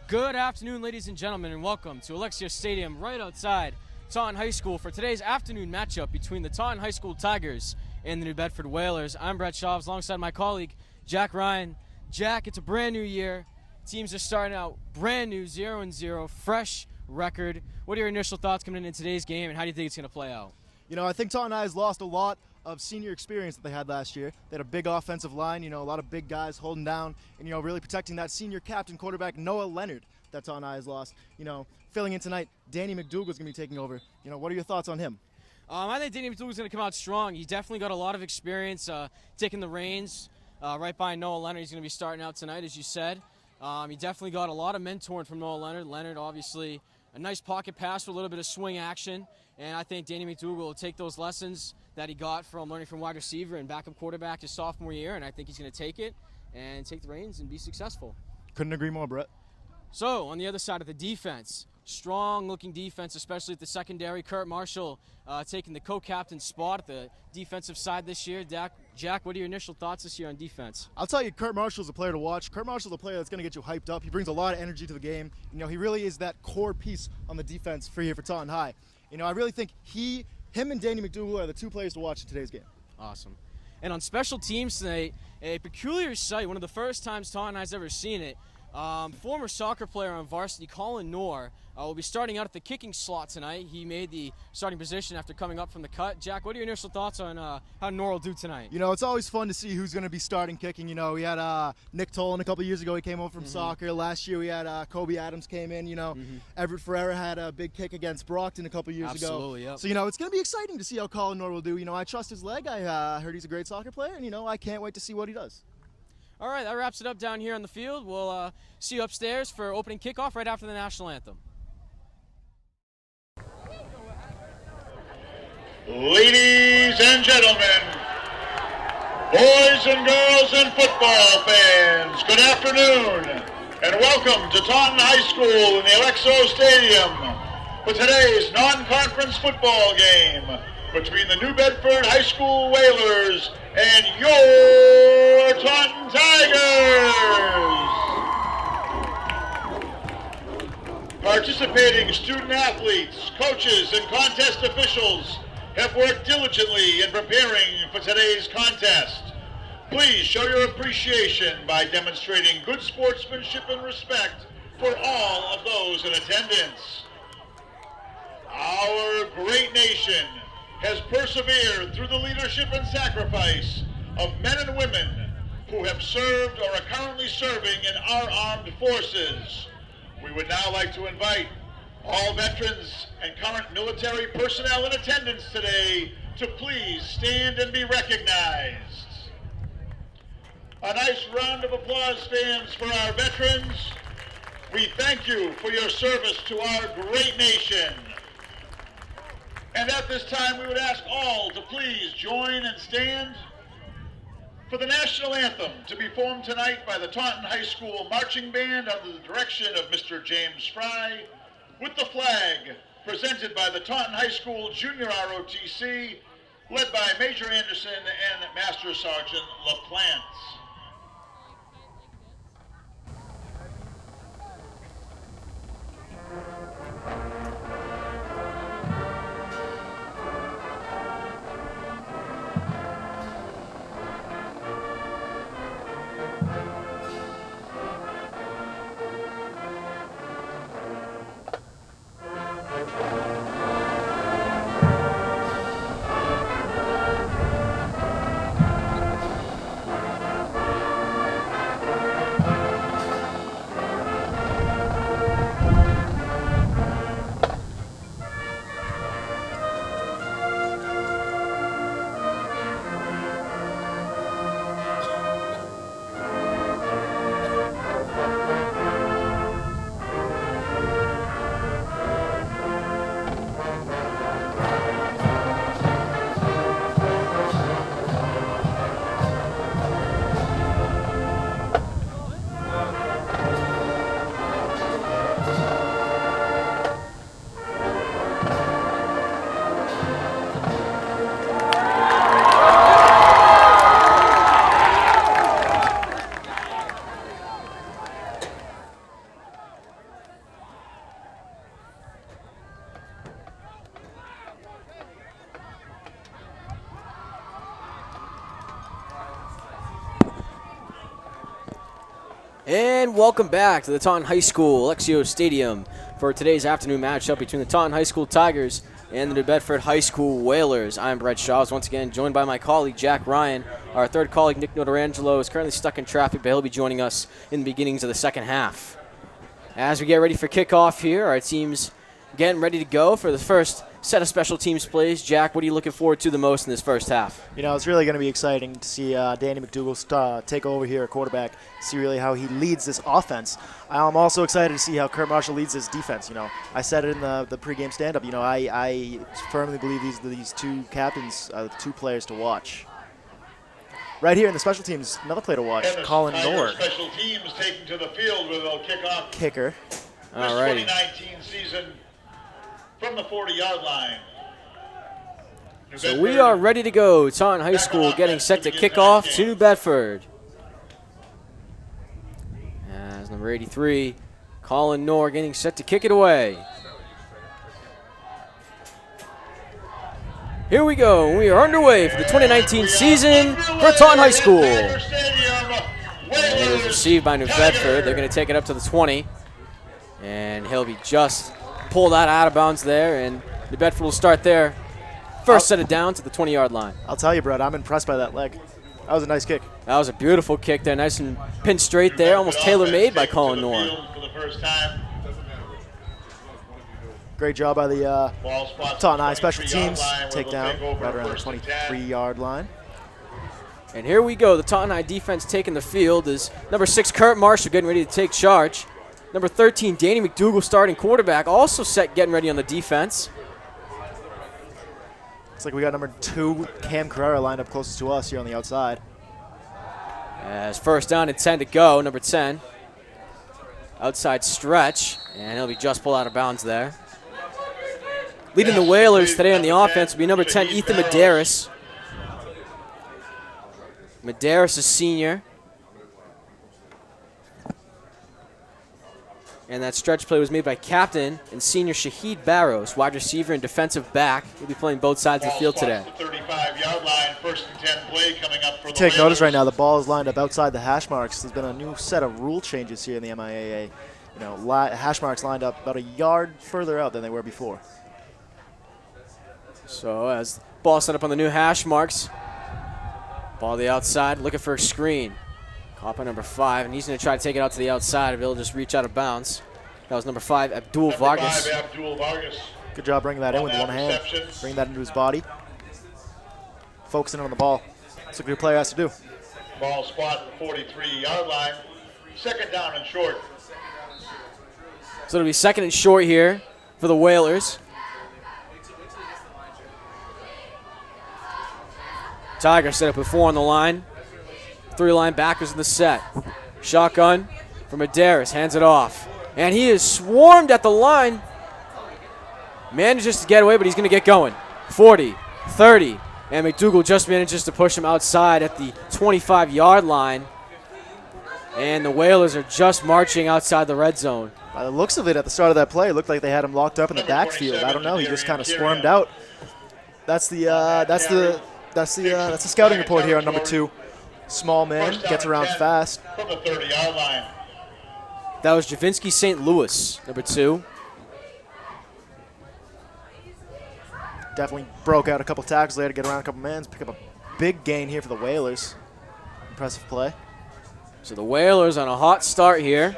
Good afternoon, ladies and gentlemen, and welcome to Alexia Stadium right outside Taunton High School for today's afternoon matchup between the Taunton High School Tigers and the New Bedford Whalers. I'm Brett Schaubs alongside my colleague, Jack Ryan. Jack, it's a brand new year. Teams are starting out brand new, 0-0, fresh record. What are your initial thoughts coming in today's game, and how do you think it's going to play out? You know, I think Taunton High has lost a lot of senior experience that they had last year. They had a big offensive line, a lot of big guys holding down and, really protecting that senior captain quarterback, Noah Leonard, that Taunton High has lost. Filling in tonight, Danny McDougal's going to be taking over. What are your thoughts on him? I think Danny McDougal's going to come out strong. He definitely got a lot of experience taking the reins right behind Noah Leonard. He's going to be starting out tonight, as you said. He definitely got a lot of mentoring from Noah Leonard. Leonard, obviously, a nice pocket pass with a little bit of swing action. And I think Danny McDougal will take those lessons that he got from learning from wide receiver and backup quarterback his sophomore year, and I think he's going to take it and take the reins and be successful. Couldn't agree more, Brett. So, on the other side of the defense, strong-looking defense, especially at the secondary. Kurt Marshall taking the co-captain spot at the defensive side this year. Jack, what are your initial thoughts this year on defense? I'll tell you, Kurt Marshall's a player to watch. Kurt Marshall's a player that's going to get you hyped up. He brings a lot of energy to the game. He really is that core piece on the defense for Taunton High. I really think him and Danny McDougal are the two players to watch in today's game. Awesome. And on special teams tonight, a peculiar sight, one of the first times Taunton High's ever seen it. Former soccer player on varsity, Colin Knorr, will be starting out at the kicking slot tonight. He made the starting position after coming up from the cut. Jack, what are your initial thoughts on how Knorr will do tonight? It's always fun to see who's going to be starting kicking. We had Nick Tolan a couple years ago. He came over from soccer. Last year we had Kobe Adams came in. Everett Ferreira had a big kick against Brockton a couple years ago. Absolutely, yep. So, it's going to be exciting to see how Colin Knorr will do. I trust his leg. I heard he's a great soccer player, and, I can't wait to see what he does. All right, that wraps it up down here on the field. We'll see you upstairs for opening kickoff right after the national anthem. Ladies and gentlemen, boys and girls and football fans, good afternoon, and welcome to Taunton High School in the Alexo Stadium for today's non-conference football game between the New Bedford High School Whalers and your Taunton Tigers. Participating student athletes, coaches, and contest officials have worked diligently in preparing for today's contest. Please show your appreciation by demonstrating good sportsmanship and respect for all of those in attendance. Our great nation has persevered through the leadership and sacrifice of men and women who have served or are currently serving in our armed forces. We would now like to invite all veterans and current military personnel in attendance today to please stand and be recognized. A nice round of applause stands for our veterans. We thank you for your service to our great nation. And at this time, we would ask all to please join and stand for the national anthem to be formed tonight by the Taunton High School Marching Band under the direction of Mr. James Fry, with the flag presented by the Taunton High School Junior ROTC, led by Major Anderson and Master Sergeant LaPlante. And welcome back to the Taunton High School Lexio Stadium for today's afternoon matchup between the Taunton High School Tigers and the New Bedford High School Whalers. I'm Brett Shaw, once again joined by my colleague Jack Ryan. Our third colleague Nick Notarangelo is currently stuck in traffic, but he'll be joining us in the beginnings of the second half. As we get ready for kickoff here, our team's getting ready to go for the first set of special teams plays. Jack, what are you looking forward to the most in this first half? You know, it's really going to be exciting to see Danny McDougall take over here at quarterback, see really how he leads this offense. I'm also excited to see how Kurt Marshall leads this defense. You know, I said it in the pregame stand-up. You know, I firmly believe these two captains are the two players to watch. Right here in the special teams, another player to watch, Colin Nord. Special teams taking to the field with a kickoff. Kicker. All right. 2019 season from the 40-yard line. So we are ready to go. Taunton High School getting set to kick off to New Bedford. As number 83, Colin Nord getting set to kick it away. Here we go. We are underway for the 2019 season for Taunton High School. And it is received by New Bedford. They're going to take it up to the 20. And he'll be just pulled out of bounds there. And New Bedford will start their first set of downs at the 20-yard line. I'll tell you, Brett, I'm impressed by that leg. That was a nice kick. That was a beautiful kick there. Nice and pinned straight there. Almost tailor-made by Colin Nord. Great job by the Taunton High special teams. Take down right around the 23-yard line. And here we go. The Taunton High defense taking the field is number 6, Kurt Marshall, getting ready to take charge. Number 13, Danny McDougall, starting quarterback, also set getting ready on the defense. Looks like we got number 2, Cam Carrera, lined up closest to us here on the outside. As first down and 10 to go, number 10. Outside stretch, and he'll be just pulled out of bounds there. Leading the Whalers today on the offense will be number 10, Ethan Medeiros. Medeiros is senior. And that stretch play was made by captain and senior Shahid Barrows, wide receiver and defensive back. He'll be playing both sides of the field today. 35-yard line, first and 10 play coming up for the Take Whalers. notice right now, the ball is lined up outside the hash marks. There's been a new set of rule changes here in the MIAA. You know, hash marks lined up about a yard further out than they were before. So as ball set up on the new hash marks, ball to the outside, looking for a screen. Caught by number 5, and he's going to try to take it out to the outside, but he'll just reach out of bounds. That was number 5, Abdul Vargas. Good job bringing that in with one hand. Bring that into his body. Focusing on the ball. That's what a good player has to do. Ball spot at the 43-yard line. Second down and short. So it'll be second and short here for the Whalers. Tigers set up with 4 on the line. 3 linebackers in the set. Shotgun from Medeiros, hands it off. And he is swarmed at the line. Manages to get away, but he's going to get going. 40, 30, and McDougall just manages to push him outside at the 25-yard line. And the Whalers are just marching outside the red zone. By the looks of it, at the start of that play, it looked like they had him locked up in the backfield. I don't know. He just kind of swarmed out. That's the scouting report here on number 2. Small man, gets around fast. From the 30-yard line. That was Javinsky St. Louis, number 2. Definitely broke out a couple tackles there to get around a couple men. Pick up a big gain here for the Whalers. Impressive play. So the Whalers on a hot start here.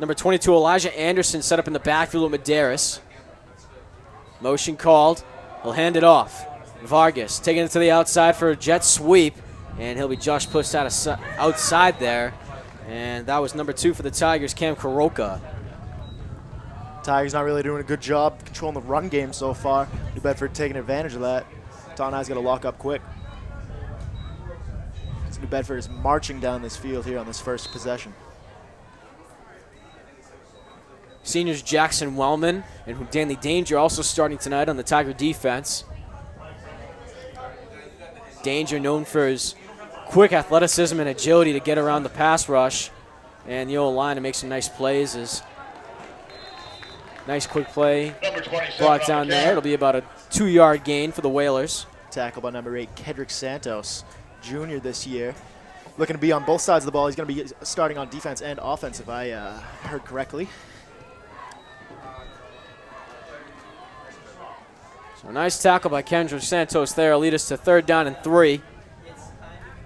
Number 22, Elijah Anderson, set up in the backfield with Medeiros. Motion called. He'll hand it off. Vargas taking it to the outside for a jet sweep. And he'll be just pushed outside there. And that was number 2 for the Tigers, Cam Karoka. Tigers not really doing a good job controlling the run game so far. New Bedford taking advantage of that. Taunton High's got to lock up quick. So New Bedford is marching down this field here on this first possession. Seniors Jackson Wellman and Danley Danger also starting tonight on the Tiger defense. Danger known for his quick athleticism and agility to get around the pass rush. And the old line to make some nice plays is nice quick play. Brought down there. It'll be about a 2-yard gain for the Whalers. Tackle by number 8, Kedrick Santos, junior this year. looking to be on both sides of the ball. He's going to be starting on defense and offense, if I heard correctly. So a nice tackle by Kendrick Santos there. Lead us to 3rd down and 3.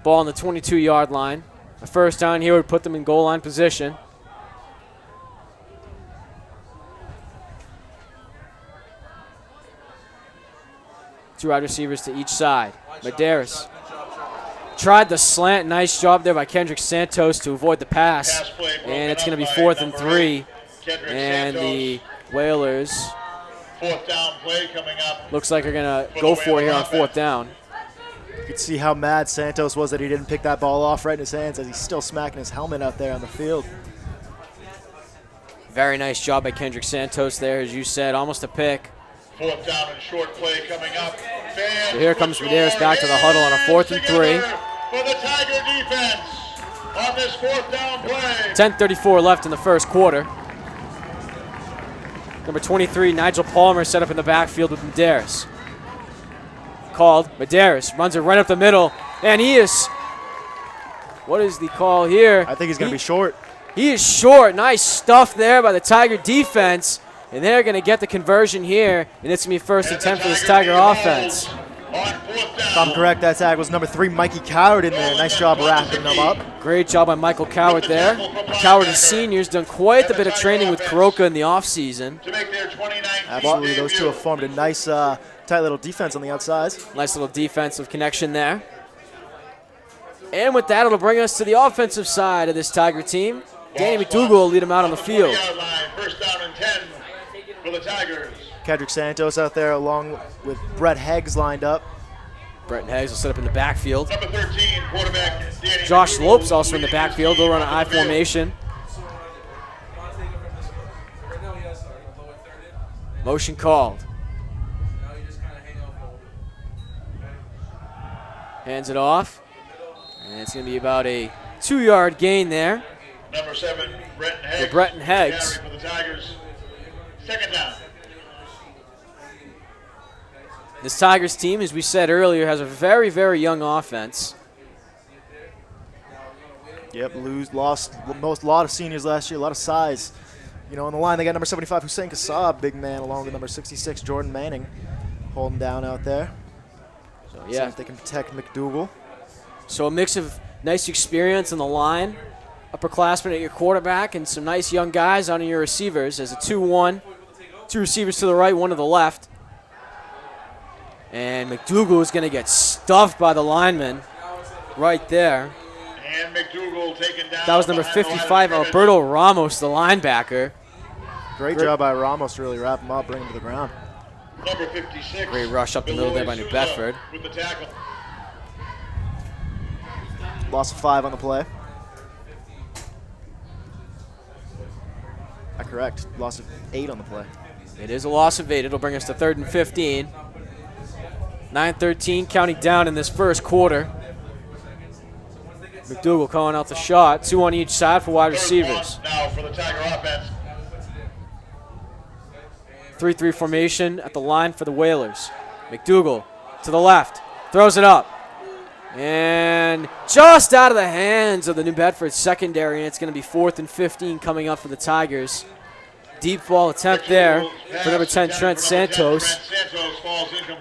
Ball on the 22-yard line. A first down here would put them in goal line position. Two wide receivers to each side. Medeiros tried the slant. Nice job there by Kendrick Santos to avoid the pass. And it's going to be 4th and 3. And the Whalers 4th down play coming up. looks like they're going to go for it here on 4th down. You could see how mad Santos was that he didn't pick that ball off right in his hands as he's still smacking his helmet out there on the field. Very nice job by Kendrick Santos there, as you said, almost a pick. 4th down and short play coming up. So here comes Medeiros back to the huddle on a 4th and 3. For the Tiger defense on this 4th down play. 10:34 left in the first quarter. Number 23, Nigel Palmer, set up in the backfield with Medeiros. Called. Medeiros runs it right up the middle, and he is. What is the call here? I think he's going to be short. He is short. Nice stuff there by the Tiger defense, and they're going to get the conversion here, and it's going to be 1st and 10 for this Tiger offense. If I'm correct, that tag was number 3, Mikey Coward in there. Nice job wrapping them up. Great job by Michael Coward there. Coward is senior, has done quite a bit of training with Kuroka in the offseason. Absolutely, those two have formed a nice, tight little defense on the outside. Nice little defensive connection there. And with that, it'll bring us to the offensive side of this Tiger team. Danny McDougal will lead them out on the field. 1st down and 10 for the Tigers. Kendrick Santos out there along with Brett Heggs lined up. Brett Heggs will set up in the backfield. Number 13, quarterback Danny Josh McDougal Lopes also in the leads backfield. the They'll run an team I on the field. formation. Motion called. Hands it off. And it's going to be about a 2-yard gain there. Number 7, Bretton Heggs. For Bretton Heggs. Carry for the Tigers. 2nd down. This Tigers team, as we said earlier, has a very, very young offense. Yep, lost a lot of seniors last year, a lot of size. You know, on the line, they got number 75, Hussein Kassab, big man, along with number 66, Jordan Manning, holding down out there. So, See yeah. if they can protect McDougal. So a mix of nice experience on the line, upperclassmen at your quarterback, and some nice young guys on your receivers as a 2-1. 2 receivers to the right, 1 to the left. And McDougal is going to get stuffed by the lineman right there. And McDougal taken down. That was number behind the line of 55, scrimmage. Alberto Ramos, the linebacker. Great job by Ramos to really wrap him up, bring him to the ground. Number 56. Great rush up the middle there by New Souza Bedford. With the tackle. Loss of 5 on the play. Correct. Loss of 8 on the play. It is a loss of 8. It'll bring us to 3rd and 15. 9:13 counting down in this first quarter. McDougal calling out the shot. 2 on each side for wide receivers. Now for the Tiger offense. 3-3 formation at the line for the Whalers. McDougal to the left. Throws it up. And just out of the hands of the New Bedford secondary. And it's going to be 4th and 15 coming up for the Tigers. Deep ball attempt there for number 10, Trent Santos.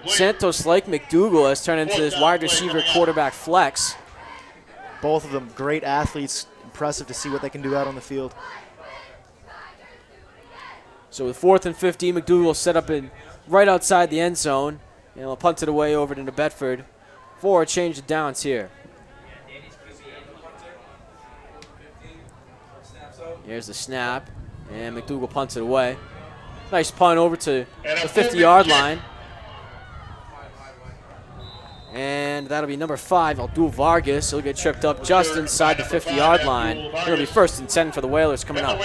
Santos, like McDougal, has turned into this wide receiver quarterback flex. Both of them great athletes. Impressive to see what they can do out on the field. So with 4th and 15, McDougal will set up in right outside the end zone. And he'll punt it away over to New Bedford for a change of downs here. Here's the snap. And McDougal punts it away. Nice punt over to the 50-yard line. And that'll be number 5, Abdul Vargas. He'll get tripped up just inside the 50-yard line. It'll be 1st and 10 for the Whalers coming up.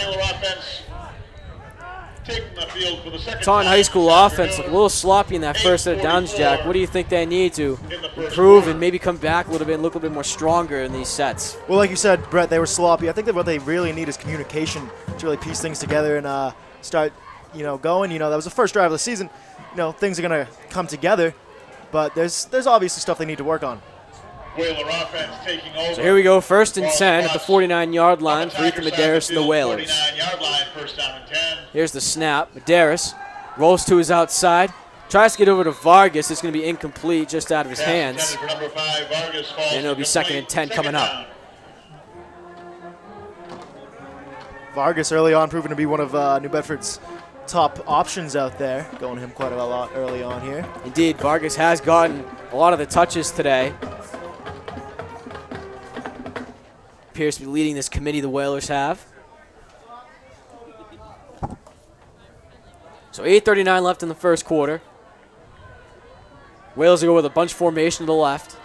Taunton High School offense looked a little sloppy in that first set of downs, Jack. What do you think they need to improve and maybe come back a little bit and look a little bit more stronger in these sets? Well, like you said, Brett, they were sloppy. I think that what they really need is communication to really piece things together and start, going. That was the first drive of the season. Things are going to come together, but there's obviously stuff they need to work on. Whaler offense taking over. So here we go, 1st and Ball 10 at the spots 49-yard line on for Ethan Tiger side Medeiros of the and the field, Whalers. 49-yard line, 1st down and 10. Here's the snap. Medeiros rolls to his outside. Tries to get over to Vargas. It's going to be incomplete, just out of his Pass hands. intended for number 5, Vargas falls And it'll be 2nd and 10 coming up. down. Vargas early on proving to be one of New Bedford's top options out there. Going him quite a lot early on here. Indeed, Vargas has gotten a lot of the touches today. Appears to be leading this committee the Whalers have. So 8:39 left in the first quarter. Whalers will go with a bunch formation to the left.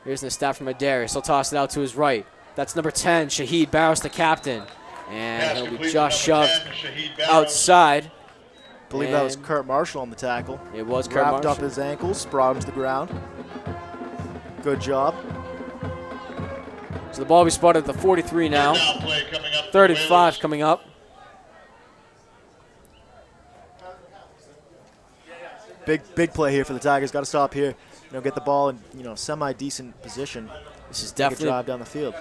Here's the snap from Medeiros. He'll toss it out to his right. That's number 10, Shahid Barros, the captain. And Pass he'll be complete to just number shoved 10, Shahid Barros. outside. I believe that was Kurt Marshall on the tackle. It was Kurt Wrapped up Marshall. his ankles, brought him to the ground. Good job. So the ball will be spotted at the 43 now. Down play coming up for 35 Whalers. coming up. Big play here for the Tigers. Got to stop here. Get the ball in semi-decent position. This is Take a definitely drive down the field.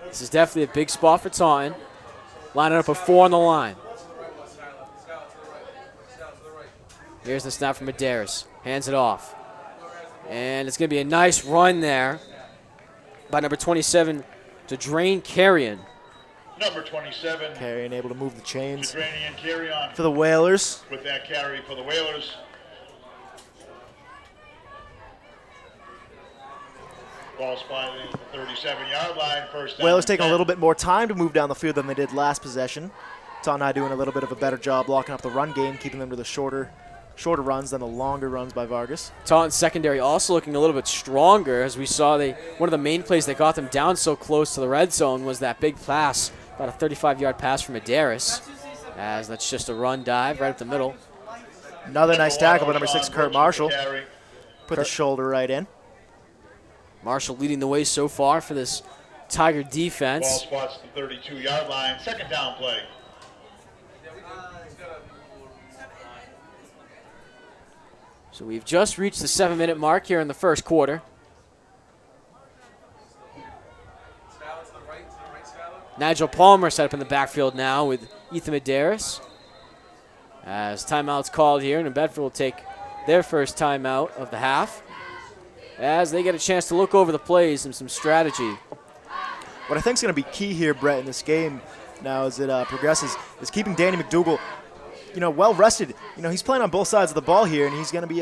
This is definitely a big spot for Taunton. Lining up a 4 on the line. Here's the snap from Medeiros. Hands it off. And it's going to be a nice run there by number 27 to Drain Carrion. Number 27, Carrion able to move the chains Jadranian carry on for the Whalers. with that carry for the Whalers. Ball spotted at the 37-yard line, 1st down. Whalers and taking 10. a little bit more time to move down the field than they did last possession. Taunton doing a little bit of a better job blocking up the run game, keeping them to the shorter runs than the longer runs by Vargas. Taunton's secondary also looking a little bit stronger, as we saw one of the main plays that got them down so close to the red zone was that big pass, about a 35-yard pass from Medeiros, as that's just a run dive right up the middle. Another nice tackle by number Sean 6, Kurt Brooks Marshall. with the carry. Put the shoulder right in. Marshall leading the way so far for this Tiger Ball defense. spots the 32-yard line, 2nd down play. So we've just reached the 7-minute mark here in the first quarter. Nigel Palmer set up in the backfield now with Ethan Medeiros. As timeout's called here, and Bedford will take their first timeout of the half as they get a chance to look over the plays and some strategy. What I think is going to be key here, Brett, in this game now as it progresses is keeping Danny McDougall, well rested. He's playing on both sides of the ball here, and he's going to be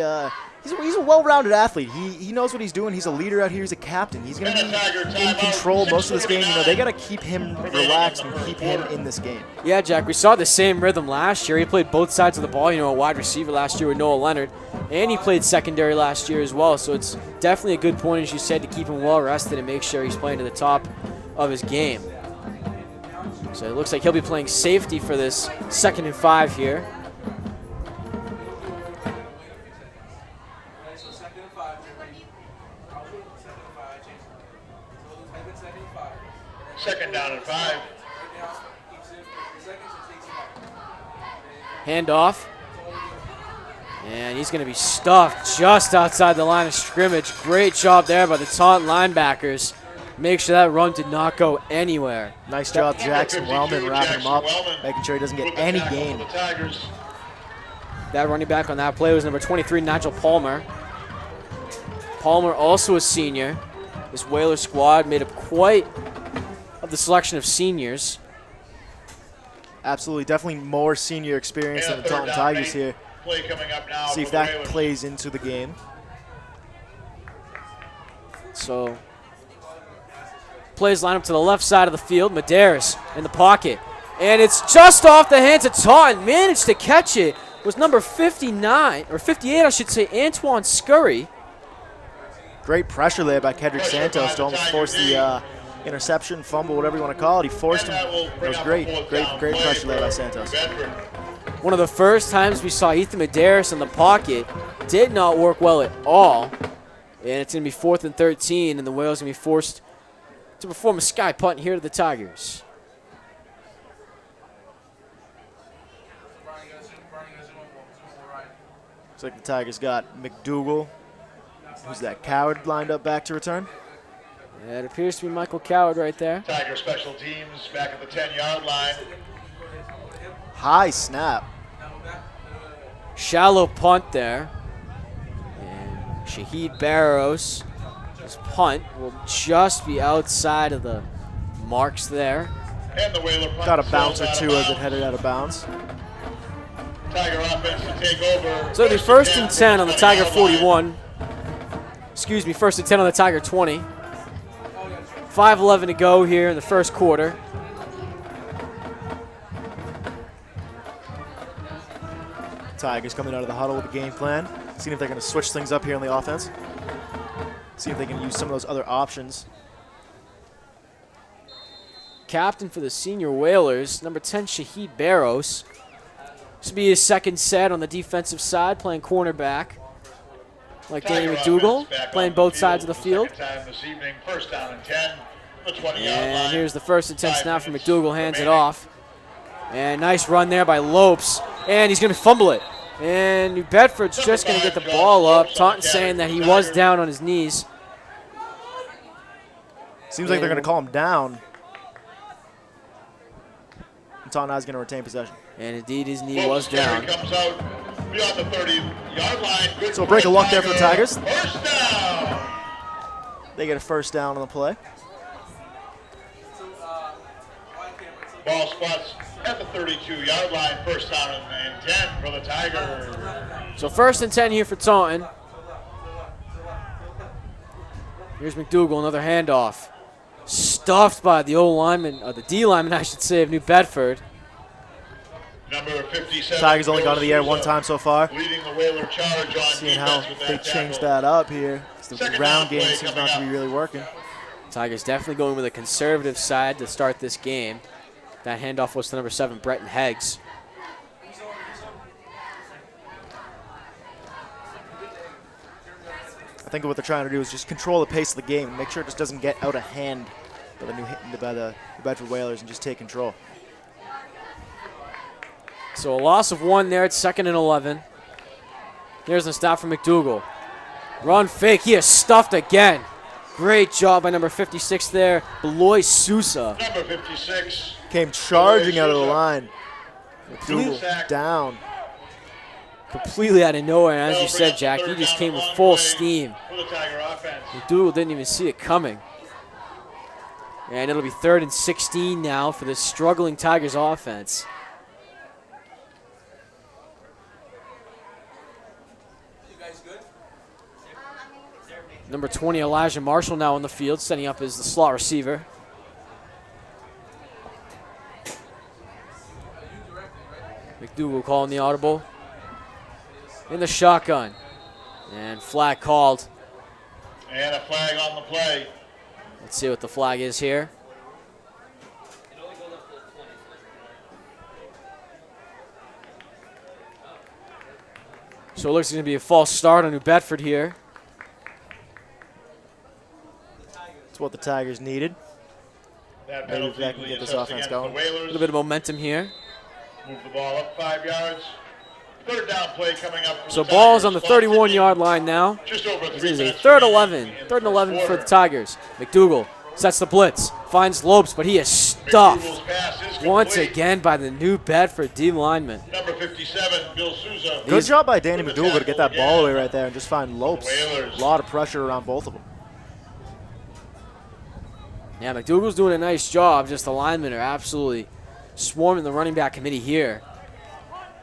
he's a well-rounded athlete. He knows what he's doing. He's a leader out here. He's a captain. He's going to be in control most of this game. They got to keep him relaxed and keep him in this game. Yeah, Jack, we saw the same rhythm last year. He played both sides of the ball, a wide receiver last year with Noah Leonard, and he played secondary last year as well. So it's definitely a good point, as you said, to keep him well rested and make sure he's playing to the top of his game. So it looks like he'll be playing safety for this 2nd and 5 here. Second down and 5. Handoff. And he's going to be stuffed just outside the line of scrimmage. Great job there by the Taunton linebackers. Make sure that run did not go anywhere. Nice job, Jackson Wellman, wrapping him up, making sure he doesn't get any gain. That running back on that play was number 23, Nigel Palmer. Palmer, also a senior. This Whaler squad made up quite of the selection of seniors. Absolutely, definitely more senior experience than the Taunton Tigers here. Play coming up now. See if that plays into the game. So, plays line up to the left side of the field. Medeiros in the pocket. And it's just off the hands of Taunton. Managed to catch it. Was number 59, or 58, I should say, Antoine Scurry. Great pressure there by Kedrick Santos to almost force the interception, fumble, whatever you want to call it. He forced him. It was great pressure there by Santos. One of the first times we saw Ethan Medeiros in the pocket. Did not work well at all. And it's going to be 4th and 13, and the Whales going to be forced to perform a sky punt here to the Tigers. Looks like the Tigers got McDougal. Who's that, Coward, lined up back to return? Yeah, it appears to be Michael Coward right there. Tiger special teams back at the 10-yard line. High snap. Shallow punt there. And Shahid Barros, his punt will just be outside of the marks there. And the Whaler punt Got a bounce or sails out two of as it bounds. headed out of bounds. Tiger offense to take over. So it'll be first and 10 on the Tiger 41. Excuse me, first and 10 on the Tiger 20. 5:11 to go here in the first quarter. Tigers coming out of the huddle with a game plan. Seeing if they're going to switch things up here on the offense. See if they can use some of those other options. Captain for the senior Whalers, number 10, Shahid Barros. This will be his second set on the defensive side, playing cornerback. Like Danny McDougal, playing both sides of the field. Time this evening, first down and 10, the 20-yard And line. here's the first and 10 snap from minutes McDougal, hands it remaining. off. And nice run there by Lopes. And he's going to fumble it. And New Bedford's just going to get the ball up. Taunton saying that he was down on his knees. Seems like they're going to call him down. And Taunton is going to retain possession. And indeed, his knee Lopes was down. Comes out beyond the 30-yard line. Good So a break of luck there for the Tigers. First down. They get a first down on the play. Ball spots at the 32-yard line. First down and 10 for the Tigers. So first and 10 here for Taunton. Here's McDougal, another handoff. Stuffed by the old lineman, or the D lineman, I should say, of New Bedford. Number 57. Tigers only gone to the air one time so far. Leading the Whaler charge on Seeing how defense with they that changed tackle. that up here. The Second ground down game play seems coming not to be up. really working. Tigers definitely going with a conservative side to start this game. That handoff was to number 7, Bretton Heggs. I think what they're trying to do is just control the pace of the game and make sure it just doesn't get out of hand by the Bedford Whalers and just take control. So a loss of 1 there at 2nd and 11. Here's the stop from McDougal. Run fake, he is stuffed again. Great job by number 56 there, Beloy Sousa. Number 56. Came charging out of the Sousa. line. Clean McDougal sack. down. Completely out of nowhere, and as you They'll bring said, up Jack, the he third just down came and with long full play steam. For the Tiger offense. McDougal didn't even see it coming. And it'll be 3rd and 16 now for this struggling Tigers offense. Number 20, Elijah Marshall now on the field, setting up as the slot receiver. McDougal calling the audible. In the shotgun. And flag called. And a flag on the play. Let's see what the flag is here. So it looks like it's going to be a false start on New Bedford here. That's what the Tigers needed. That Maybe penalty that can get this assessed offense against going. the A Whalers. little bit of momentum here. Move the ball up 5 yards. Third down play coming up. For So the ball is Tigers. on the Clock 31-yard line now. Just over 3 This is a minutes 3rd remaining 11. in 3rd and 11 first for the quarter. Tigers. McDougal sets the blitz. Finds Lopes, but he is McDougal's stuffed pass is once complete. again by the New Bedford D lineman. Number 57, Bill Sousa. Good job by Danny With the McDougal to get that tackle ball away again. right there and just find Lopes. Whalers. A lot of pressure around both of them. Yeah, McDougal's doing a nice job. Just the linemen are absolutely swarming the running back committee here.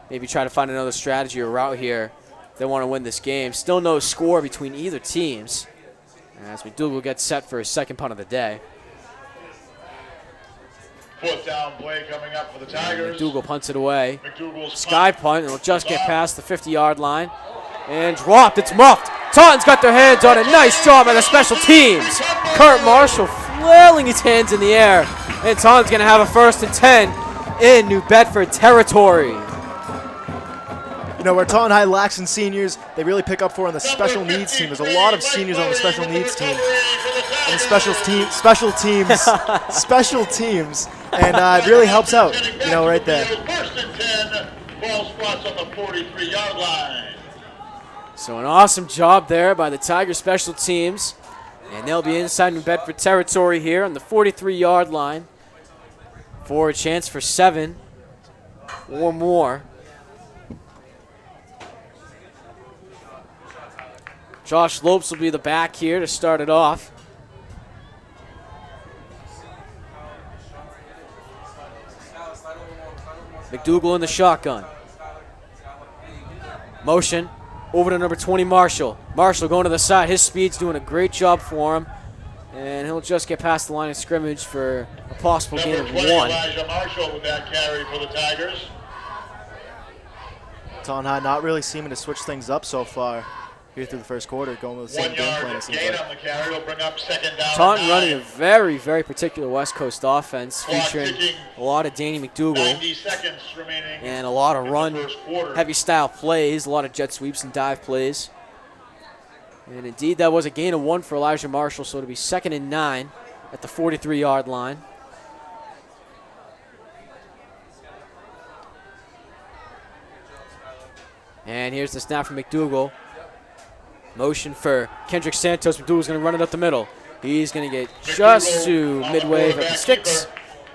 Maybe try to find another strategy or route here if they want to win this game. Still no score between either teams. As McDougal gets set for his second punt of the day. Fourth down play coming up for the Tigers. McDougal punts it away. McDougal's Sky punt, and it'll just get past the 50-yard line. And dropped, it's muffed. Taunton's got their hands on it. Nice job by the special teams. Kurt Marshall flailing his hands in the air. And Taunton's going to have a 1st and 10 in New Bedford territory. You know, where Taunton High lacks in seniors, they really pick up for on the special needs team. There's a lot of seniors on the special needs team. And the special teams, and it really helps out, you know, right there. First and 10, ball spots on the 43-yard line. So an awesome job there by the Tiger special teams. And they'll be inside New Bedford territory here on the 43-yard line for a chance for 7 or more. Josh Lopes will be the back here to start it off. McDougal in the shotgun. Motion over to number 20, Marshall. Marshall going to the side. His speed's doing a great job for him. And he'll just get past the line of scrimmage for a possible gain of 1. Elijah Marshall with that carry for the Tigers. Taunton High not really seeming to switch things up so far here through the first quarter, going with the same 1 game plan. yard It seems gain like. on the carry will bring up 2nd down. Taunton and running a 9. very, very particular West Coast offense Clock featuring ticking. a lot of Danny McDougal 90 seconds remaining and a lot of in run the first quarter. heavy style plays, a lot of jet sweeps and dive plays. And indeed that was a gain of 1 for Elijah Marshall, so it'll be 2nd and 9 at the 43-yard line. And here's the snap from McDougal. Motion for Kendrick Santos. McDougal's going to run it up the middle. He's going to get just to midway of the sticks.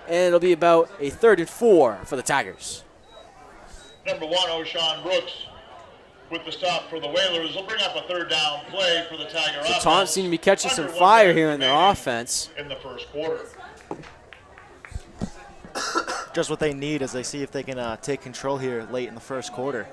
And it'll be about a 3rd and 4 for the Tigers. Number 1, O'Shawn Brooks with the stop for the Whalers. Will bring up a 3rd down play for the Tiger offense. So Taunton seem to be catching some Under 1 fire minute here in their remaining offense. in the first quarter. Just what they need as they see if they can take control here late in the first quarter.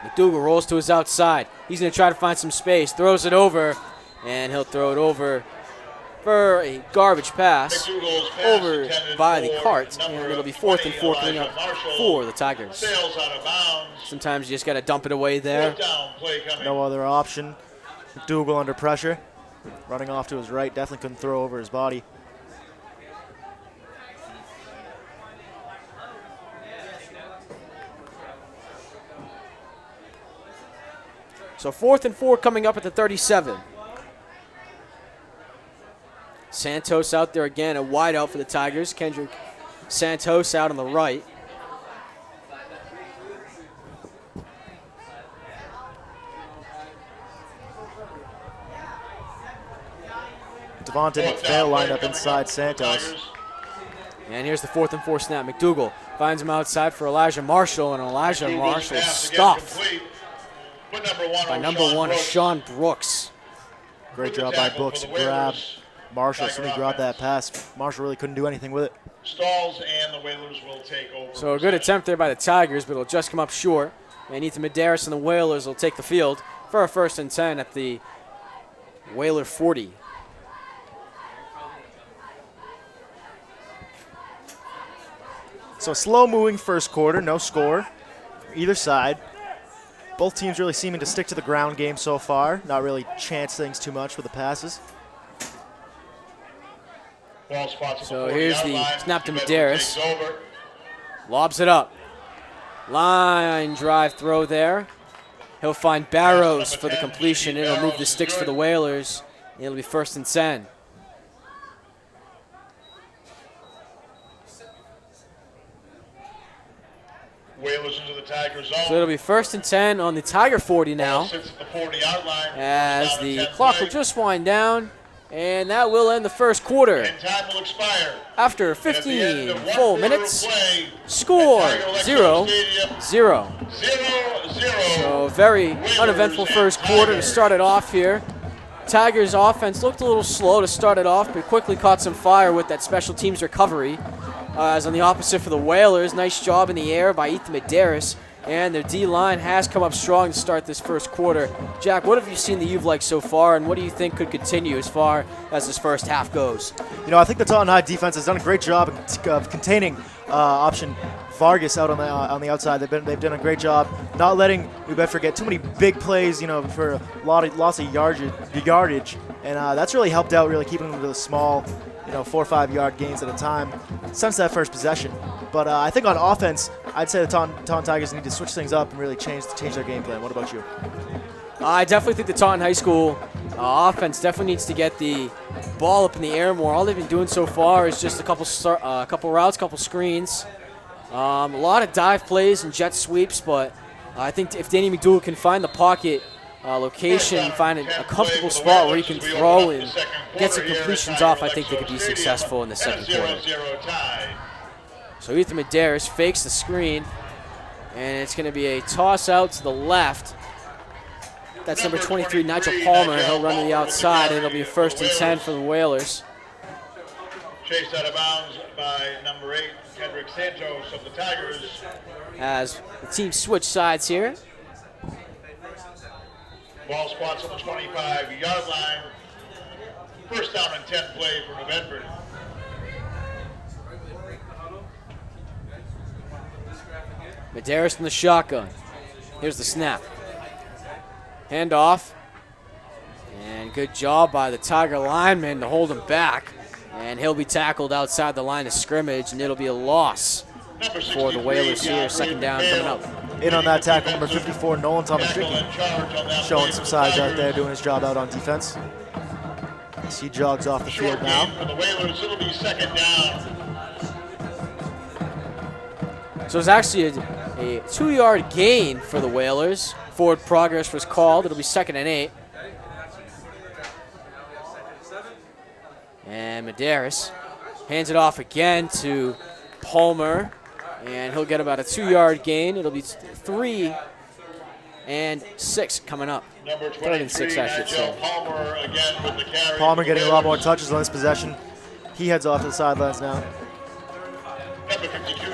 McDougal rolls to his outside. He's going to try to find some space. Throws it over, and he'll throw it over for a garbage pass McDougal's pass over intended by the for cart, number and it'll be 4th and 4 coming Elijah up Marshall. for the Tigers. Sails out of bounds. Sometimes you just got to dump it away there. 4th down play coming. No other option. McDougal under pressure. Running off to his right. Definitely couldn't throw over his body. So 4th and 4 coming up at the 37. Santos out there again, a wide out for the Tigers. Kendrick Santos out on the right. Devonta McPhail lined up inside Santos. And here's the 4th and 4 snap. McDougal finds him outside for Elijah Marshall, and Elijah Marshall stopped by number 1, Sean Brooks. Great job by Brooks to grab Marshall as soon as he grabbed that pass. Marshall really couldn't do anything with it. Stalls and the Whalers will take over. So a good attempt there by the Tigers, but it'll just come up short. And Ethan Medeiros and the Whalers will take the field for a 1st and 10 at the Whaler 40. So slow-moving first quarter, no score either side. Both teams really seeming to stick to the ground game so far, not really chance things too much with the passes. So here's the snap to Medeiros. Lobs it up. Line drive throw there. He'll find Barrows for the completion. It'll move the sticks for the Whalers. It'll be 1st and 10. Whalers into the Tiger zone. So it'll be 1st and 10 on the Tiger 40 now, Sits at the 40-yard line. as Down to the 10 clock play. will just wind down, and that will end the first quarter. And time will expire. After And at the end 15 of 1 full quarter of minutes, play, score at Tiger 0-0. Electro Stadium, 0-0. So very uneventful first quarter to start it off here. Tigers offense looked a little slow to start it off, but quickly caught some fire with that special teams recovery. As on the opposite for the Whalers, nice job in the air by Ethan Medeiros. And their D-line has come up strong to start this first quarter. Jack, what have you seen that you've liked so far, and what do you think could continue as far as this first half goes? You know, I think the Taunton High defense has done a great job of containing option Vargas out on the outside. They've done a great job not letting New Bedford get too many big plays, you know, for lots of yardage, and that's really helped out, really keeping them to the small, you know, 4 or 5 yard gains at a time since that first possession. But I think on offense, I'd say the Taunton Tigers need to switch things up and really change their game plan. What about you? I definitely think the Taunton High School Offense definitely needs to get the ball up in the air more. All they've been doing so far is just a couple routes, couple screens. A lot of dive plays and jet sweeps, but I think if Danny McDougal can find the pocket location, find a comfortable spot where he can throw and get some completions off, I think they could be successful in the second quarter. So Ethan Medeiros fakes the screen, and it's going to be a toss out to the left. That's number 23, Nigel Palmer. He'll run to the outside, and it'll be a 1st and 10 for the Whalers. Chased out of bounds by number 8, Kendrick Santos of the Tigers. As the team switch sides here. Ball spots on the 25-yard line. 1st down and 10 play for New Bedford. Medeiros in the shotgun. Here's the snap. Handoff. And good job by the Tiger lineman to hold him back. And he'll be tackled outside the line of scrimmage, and it'll be a loss for the Whalers here. 2nd down coming up. In on that tackle, number 54, Nolan Tomaschicki, showing some size out there, doing his job out on defense. As he jogs off the field now. For the Whalers, it'll be 2nd down. So it's actually a 2-yard gain for the Whalers. Forward progress was called. It'll be 2nd and 8. And Medeiros hands it off again to Palmer, and he'll get about a 2-yard gain. It'll be 3 and 6 coming up. 3rd and 6, I should say. Palmer again with the carry. Palmer getting a lot more touches on this possession. He heads off to the sidelines now.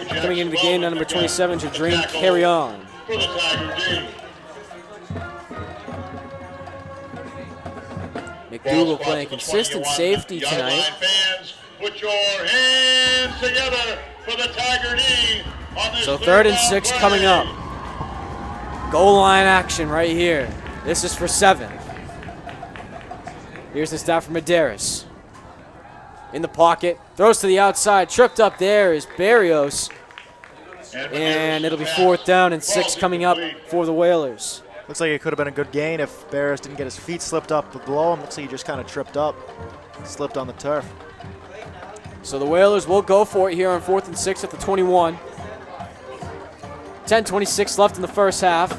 Coming into the game, now number 27, Jadrine Carry-On. For the Tiger D. McDougal playing consistent safety tonight. Fans, put your hands together for the Tiger D on this So 3rd and 6 play. coming up. Goal line action right here. This is for 7. Here's the snap from Medeiros. In the pocket, throws to the outside. Tripped up there is Barrios. And it'll be 4th down and 6 coming up for the Whalers. Looks like it could have been a good gain if Barrios didn't get his feet slipped up below him. Looks like he just kind of tripped up, slipped on the turf. So the Whalers will go for it here on 4th and 6 at the 21. 10:26 left in the first half.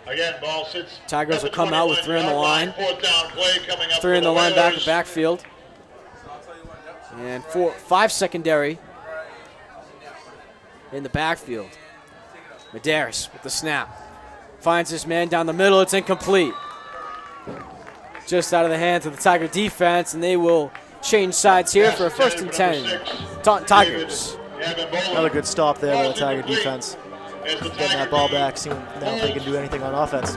Again, ball sits. Tigers will come out with 3 on the line. 4th down play coming up 3 for in the Whalers. linebacker backfield. And 5 secondary in the backfield. Medeiros with the snap. Finds this man down the middle. It's incomplete. Just out of the hands of the Tiger defense, and they will change sides here for a 1st and 10. Taunton Tigers. Another good stop there by the Tiger defense. Getting that ball back, seeing now if they can do anything on offense.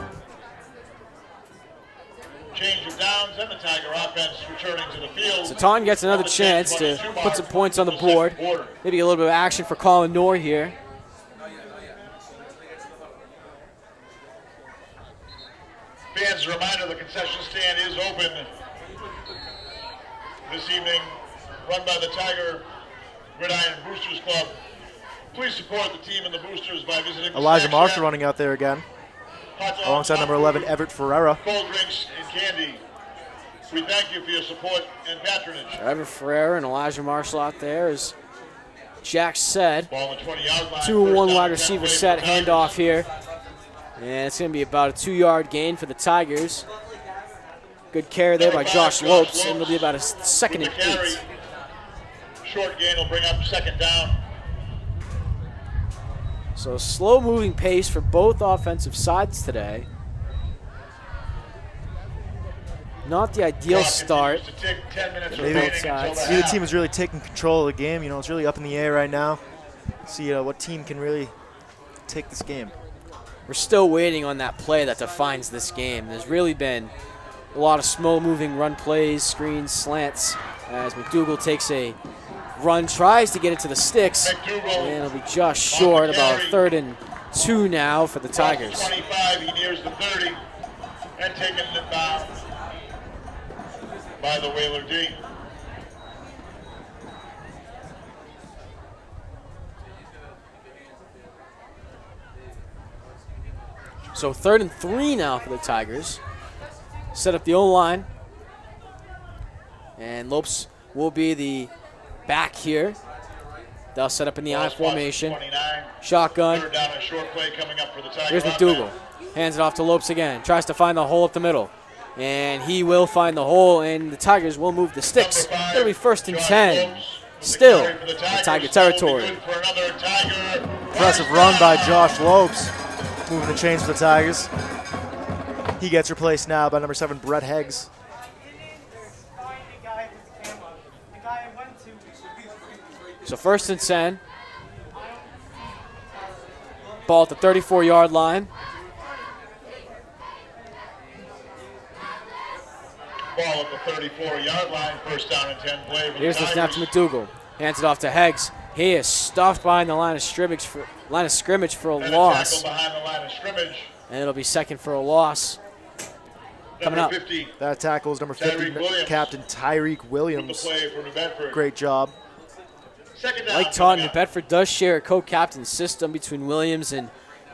Change of downs and the Tiger offense returning to the field. So Taunton gets another chance to put some points on the board. Maybe a little bit of action for Colin Knorr here. Fans, a reminder, the concession stand is open this evening, run by the Tiger Gridiron Boosters Club. Please support the team and the boosters by visiting Elijah Marshall running out there again, alongside number 11, Everett Ferreira. Cold drinks and candy. We thank you for your support and patronage. Everett Ferreira and Elijah Marshall out there, as Jack said. Ball on the 20-yard line. 2-1 wide receiver set, handoff here. And it's going to be about a 2-yard gain for the Tigers. Good carry there by Josh Lopes, and it'll be about a 2nd and 8. Short gain will bring up 2nd down. So slow moving pace for both offensive sides today. Not the ideal start for both sides. Neither team is really taking control of the game. You know, it's really up in the air right now. See what team can really take this game. We're still waiting on that play that defines this game. There's really been a lot of slow-moving run plays, screens, slants, as McDougal takes a run, tries to get it to the sticks, and it'll be just short, about 3rd and 2 now for the Tigers. 25, he nears the 30, and taken it down by the Whaler D. So 3rd and 3 now for the Tigers. Set up the O-line. And Lopes will be the back here. They'll set up in the I formation. 29. Shotgun. 3rd down and short play coming up for the Tigers. Here's McDougal. Hands it off to Lopes again. Tries to find the hole up the middle. And he will find the hole, and the Tigers will move the sticks. It'll be 1st and 10. Still in Tiger territory. Impressive run by Josh Lopes, moving the chains for the Tigers. He gets replaced now by number 7, Brett Heggs. So 1st and 10. Ball at the 34-yard line. Ball at the 34-yard line, 1st down and 10 play. Here's the snap to McDougal. Hands it off to Heggs. He is stuffed behind the line of scrimmage for a loss. Behind the line of scrimmage. And it'll be 2nd for a loss. Coming up. 50. That tackle is number 50, Captain Tyreek Williams. Play for New Bedford. Great job. Like Taunton, New Bedford does share a co-captain system between Williams and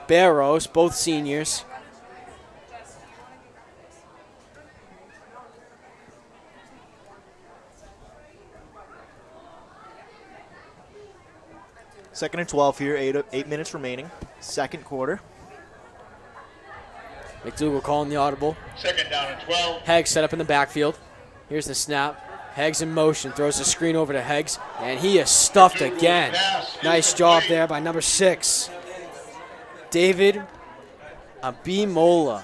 Barrows, both seniors. Second and 12 here, 8 minutes remaining. 2nd quarter. McDougal calling the audible. 2nd down and 12. Heggs set up in the backfield. Here's the snap. Heggs in motion, throws the screen over to Heggs, and he is stuffed again. Nice job there by number 6, David Abimola.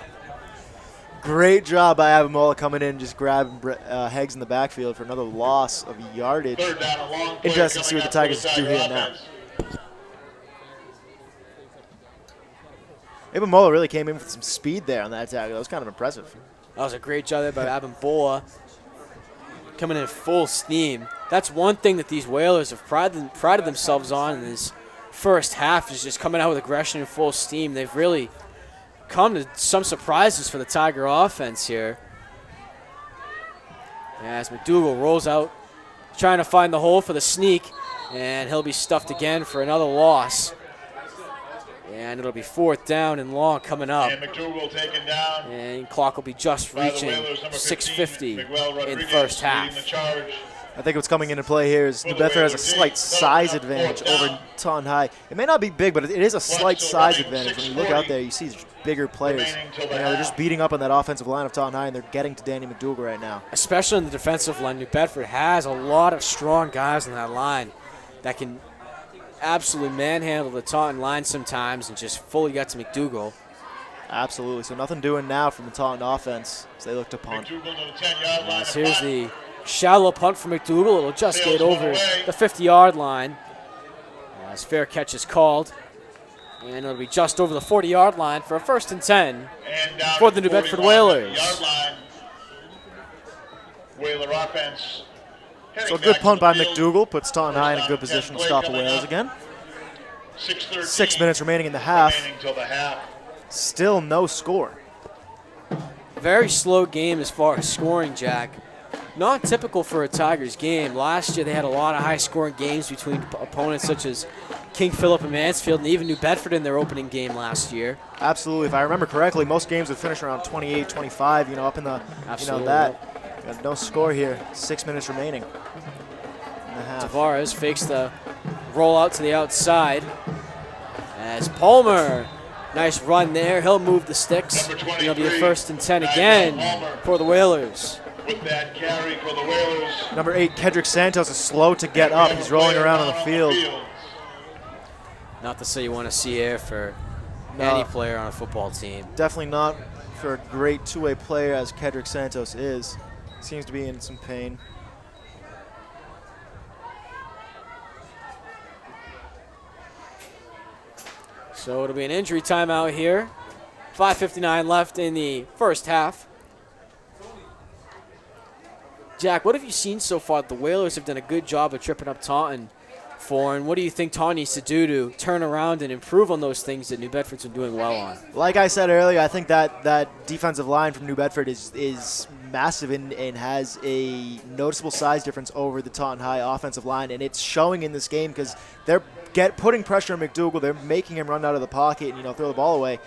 Great job by Abimola coming in, just grabbing Heggs in the backfield for another loss of yardage. 3rd down and long play. Interesting to see what the Tigers do here now. Abimola really came in with some speed there on that tackle. That was kind of impressive. That was a great job there by Abimbola, coming in full steam. That's one thing that these Whalers have prided themselves on in this first half, is just coming out with aggression and full steam. They've really come to some surprises for the Tiger offense here. As McDougal rolls out, trying to find the hole for the sneak, and he'll be stuffed again for another loss. And it'll be 4th down and long coming up. And McDougal taken down. And clock will be just reaching 6:50 in the first half. I think what's coming into play here is New Bedford has a slight size advantage over Taunton High. It may not be big, but it is a slight size advantage. When you look out there, you see bigger players. They're just beating up on that offensive line of Taunton High, and they're getting to Danny McDougal right now. Especially on the defensive line, New Bedford has a lot of strong guys on that line that can absolutely manhandle the Taunton line sometimes and just fully get to McDougal. Absolutely. So nothing doing now from the Taunton offense as they look to punt. Here's the shallow punt from McDougal. It'll just get over the 50-yard line as fair catch is called. And it'll be just over the 40-yard line for a 1st and 10 for the New Bedford Whalers. Whaler offense. So a good punt by McDougal puts Taunton High in a good position to stop the Whalers again. 6 minutes remaining in the half. Still no score. Very slow game as far as scoring, Jack. Not typical for a Tigers game. Last year they had a lot of high-scoring games between opponents such as King Philip and Mansfield, and even New Bedford in their opening game last year. Absolutely. If I remember correctly, most games would finish around 28, 25, up in the, that. Got no score here. 6 minutes remaining in the half. Tavares fakes the rollout to the outside as Palmer, nice run there. He'll move the sticks. It'll be a 1st and 10 again for the Whalers. With that carry for the Whalers. Number 8, Kedrick Santos is slow to get up. He's rolling around on the field. Not to say you want to see air for any player on a football team. Definitely not for a great two-way player as Kedrick Santos is. Seems to be in some pain. So it'll be an injury timeout here. 5:59 left in the first half. Jack, what have you seen so far? The Whalers have done a good job of tripping up Taunton for, and what do you think Taunton needs to do to turn around and improve on those things that New Bedford's been doing well on? Like I said earlier, I think that defensive line from New Bedford is massive and has a noticeable size difference over the Taunton High offensive line, and it's showing in this game because they're putting pressure on McDougal. They're making him run out of the pocket and throw the ball away.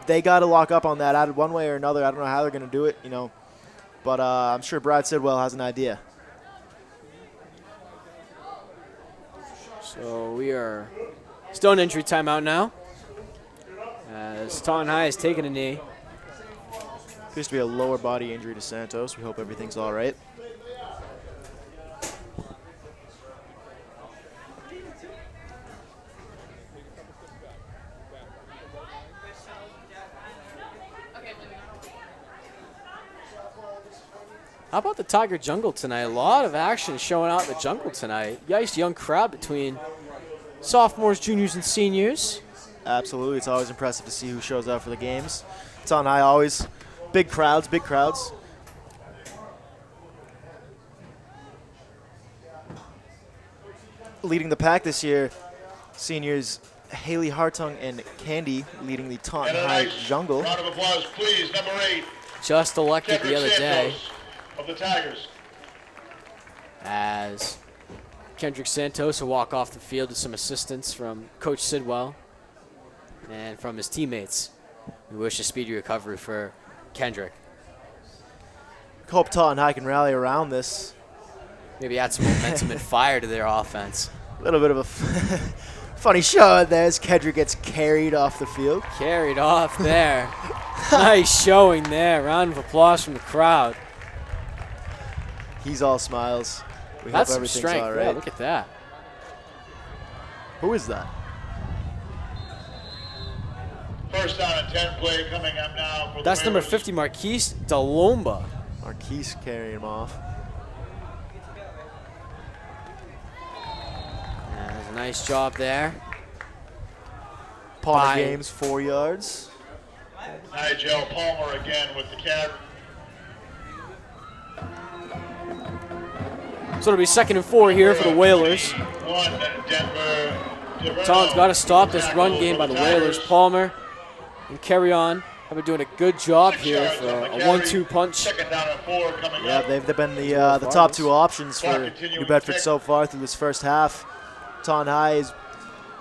they got to lock up on that added one way or another. I don't know how they're going to do it, but I'm sure Brad Sidwell has an idea. So we are still in injury timeout now, as Taunton High has taken a knee. Appears to be a lower body injury to Santos. We hope everything's all right. How about the Tiger Jungle tonight? A lot of action showing out in the jungle tonight. Nice young crowd between sophomores, juniors, and seniors. Absolutely. It's always impressive to see who shows up for the games. Taunton High always big crowds, big crowds. Leading the pack this year, seniors Haley Hartung and Candy leading the Taunton High Jungle. Round of applause, please. Number 8. Just elected Kendrick the other day Santos of the Tigers. as Kendrick Santos will walk off the field with some assistance from Coach Sidwell and from his teammates. We wish a speedy recovery for Kendrick. Hope Taunton High can rally around this. Maybe add some momentum and fire to their offense. A little bit of a funny show there as Kendrick gets carried off the field. Carried off there. Nice showing there. Round of applause from the crowd. He's all smiles. We That's hope some everything's strength. all right. Yeah, look at that. Who is that? First down and 10 play coming up now for the That's number Whalers. 50, Marquise Delomba. Marquise carrying him off. Yeah, that's a nice job there. Palmer Bye. gains 4 yards. Nigel Palmer again with the carry. So it'll be 2nd and 4 here for the Whalers. 1, Denver. Taunton's got to stop this run game by the Whalers. Palmer and Carry On have been doing a good job here for a 1-2 punch. Second down and 4 coming Yeah, up. they've been the top 2 options for New Bedford so far through this first half. Taunton High is,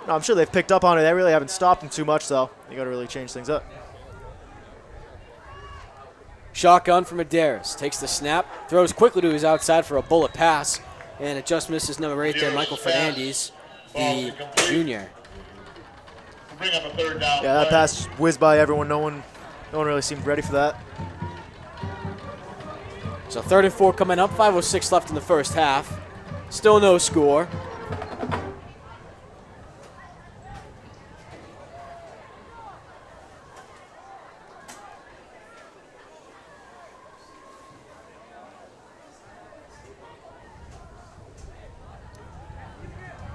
I'm sure they've picked up on it. They really haven't stopped them too much, though. They got to really change things up. Shotgun from Medeiros. Takes the snap, throws quickly to his outside for a bullet pass, and it just misses number 8 there, Michael Fernandez, the junior. Bring up a third down. Yeah, that play. pass just whizzed by everyone. No one really seemed ready for that. So 3rd and 4 coming up, 5:06 left in the first half. Still no score.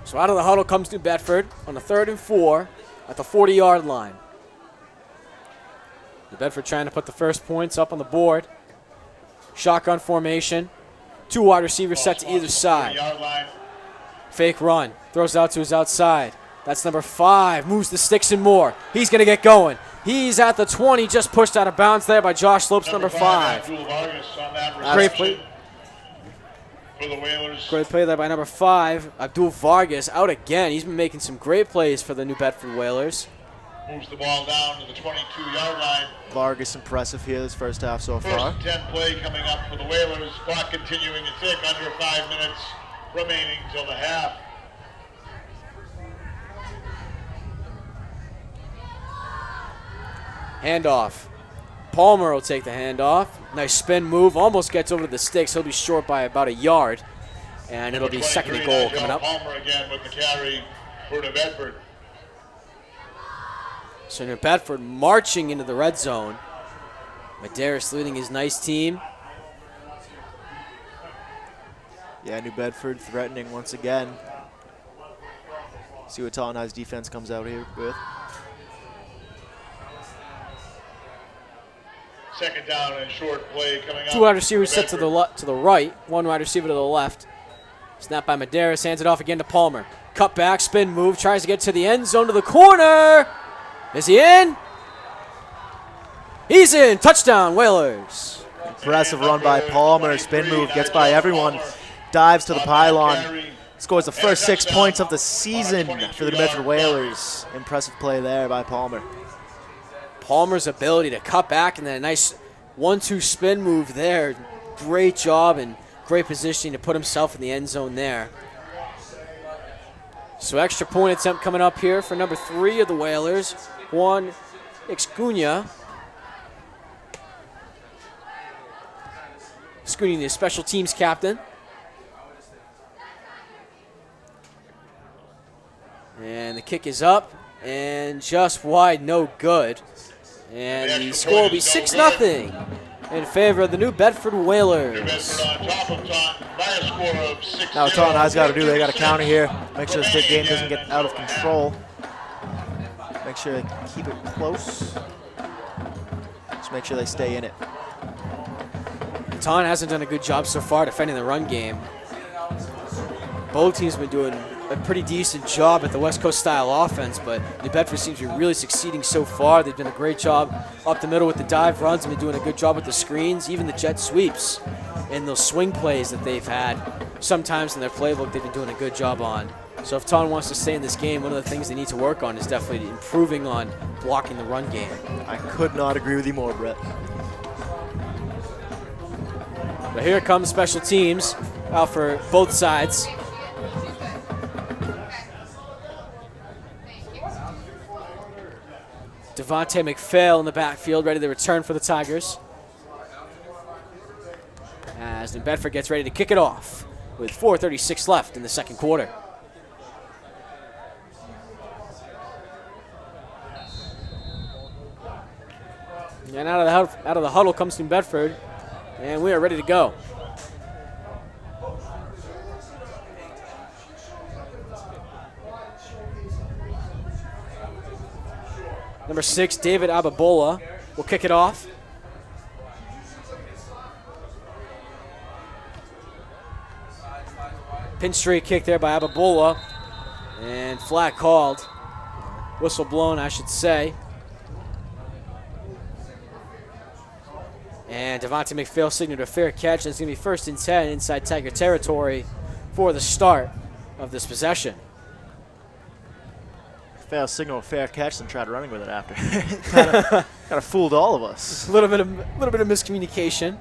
So out of the huddle comes New Bedford on the 3rd and 4 at the 40-yard line. New Bedford trying to put the first points up on the board. Shotgun formation. 2 wide receivers set to either side. 40-yard line. Fake run. Throws out to his outside. That's number 5. Moves the sticks and more. He's going to get going. He's at the 20. Just pushed out of bounds there by Josh Slopes, number 5. Abdul Vargas on that Great reception play. for the Whalers. Great play there by number 5. Abdul Vargas out again. He's been making some great plays for the New Bedford Whalers. Moves the ball down to the 22-yard line. Vargas impressive here this first half so First far. and 10 play coming up for the Whalers. Clock continuing to tick. Under 5 minutes remaining till the half. Handoff. Palmer will take the handoff. Nice spin move. Almost gets over to the sticks. He'll be short by about a yard. And it'll be 2nd and goal coming up. Palmer again with the carry for New Bedford. So New Bedford marching into the red zone. Medeiros leading his nice team. Yeah, New Bedford threatening once again. See what Taunton High's defense comes out here with. Second down and short play coming up. 2 wide receivers set Bedford. to the right. 1 wide receiver to the left. Snap by Medeiros. Hands it off again to Palmer. Cut back, spin move. Tries to get to the end zone to the corner. Is he in? He's in. Touchdown, Whalers. Impressive run by Palmer. Spin move, gets by everyone. Dives to the pylon. Scores the first 6 points of the season for the New Bedford Whalers. Impressive play there by Palmer. Palmer's ability to cut back and then a nice 1-2 spin move there. Great job and great positioning to put himself in the end zone there. So extra point attempt coming up here for number 3 of the Whalers, Juan Ixcuna. Ixcuna, the special teams captain. And the kick is up and just wide, no good. And the score will be 6-0 in favor of the New Bedford Whalers. Now what Taunton High's got to do, they got to counter here. Make sure this game doesn't get out of control. Make sure they keep it close. Just make sure they stay in it. Taunton hasn't done a good job so far defending the run game. Both teams have been doing a pretty decent job at the West Coast style offense, but New Bedford seems to be really succeeding so far. They've done a great job up the middle with the dive runs and been doing a good job with the screens, even the jet sweeps and those swing plays that they've had. Sometimes in their playbook they've been doing a good job on. So if Taunton wants to stay in this game, one of the things they need to work on is definitely improving on blocking the run game. I could not agree with you more, Brett. But here comes special teams out for both sides. Devontae McPhail in the backfield, ready to return for the Tigers. As New Bedford gets ready to kick it off with 4:36 left in the second quarter. And out of the huddle comes New Bedford, and we are ready to go. Number 6, David Ababola, will kick it off. Pin straight kick there by Ababola, and flag called. Whistle blown, I should say. And Devontae McPhail signaled a fair catch, and it's going to be 1st and 10 inside Tiger territory for the start of this possession. Fail signal, fair catch, and tried running with it after. kind of fooled all of us. A little bit of miscommunication.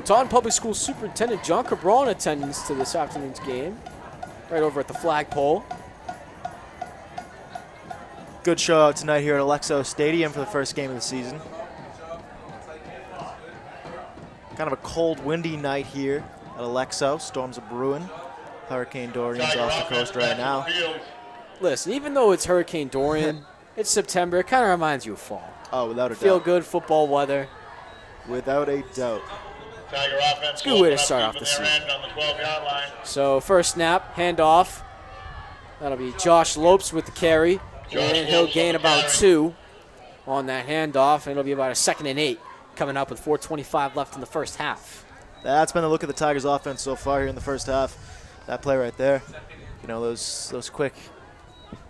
Taunton Public School Superintendent John Cabral in attendance to this afternoon's game, right over at the flagpole. Good show out tonight here at Alexo Stadium for the first game of the season. Kind of a cold, windy night here at Alexo. Storms are brewing. Hurricane Dorian's off the coast right now. Listen, even though it's Hurricane Dorian, it's September. It kind of reminds you of fall. Oh, without a doubt. Feel good football weather. Without a doubt. It's a good way to start off the season. So first snap, handoff. That'll be Josh Lopes with the carry. And he'll gain about 2 on that handoff. And it'll be about a 2nd and 8. Coming up with 4:25 left in the first half. That's been the look of the Tigers' offense so far here in the first half. That play right there, you know, those quick,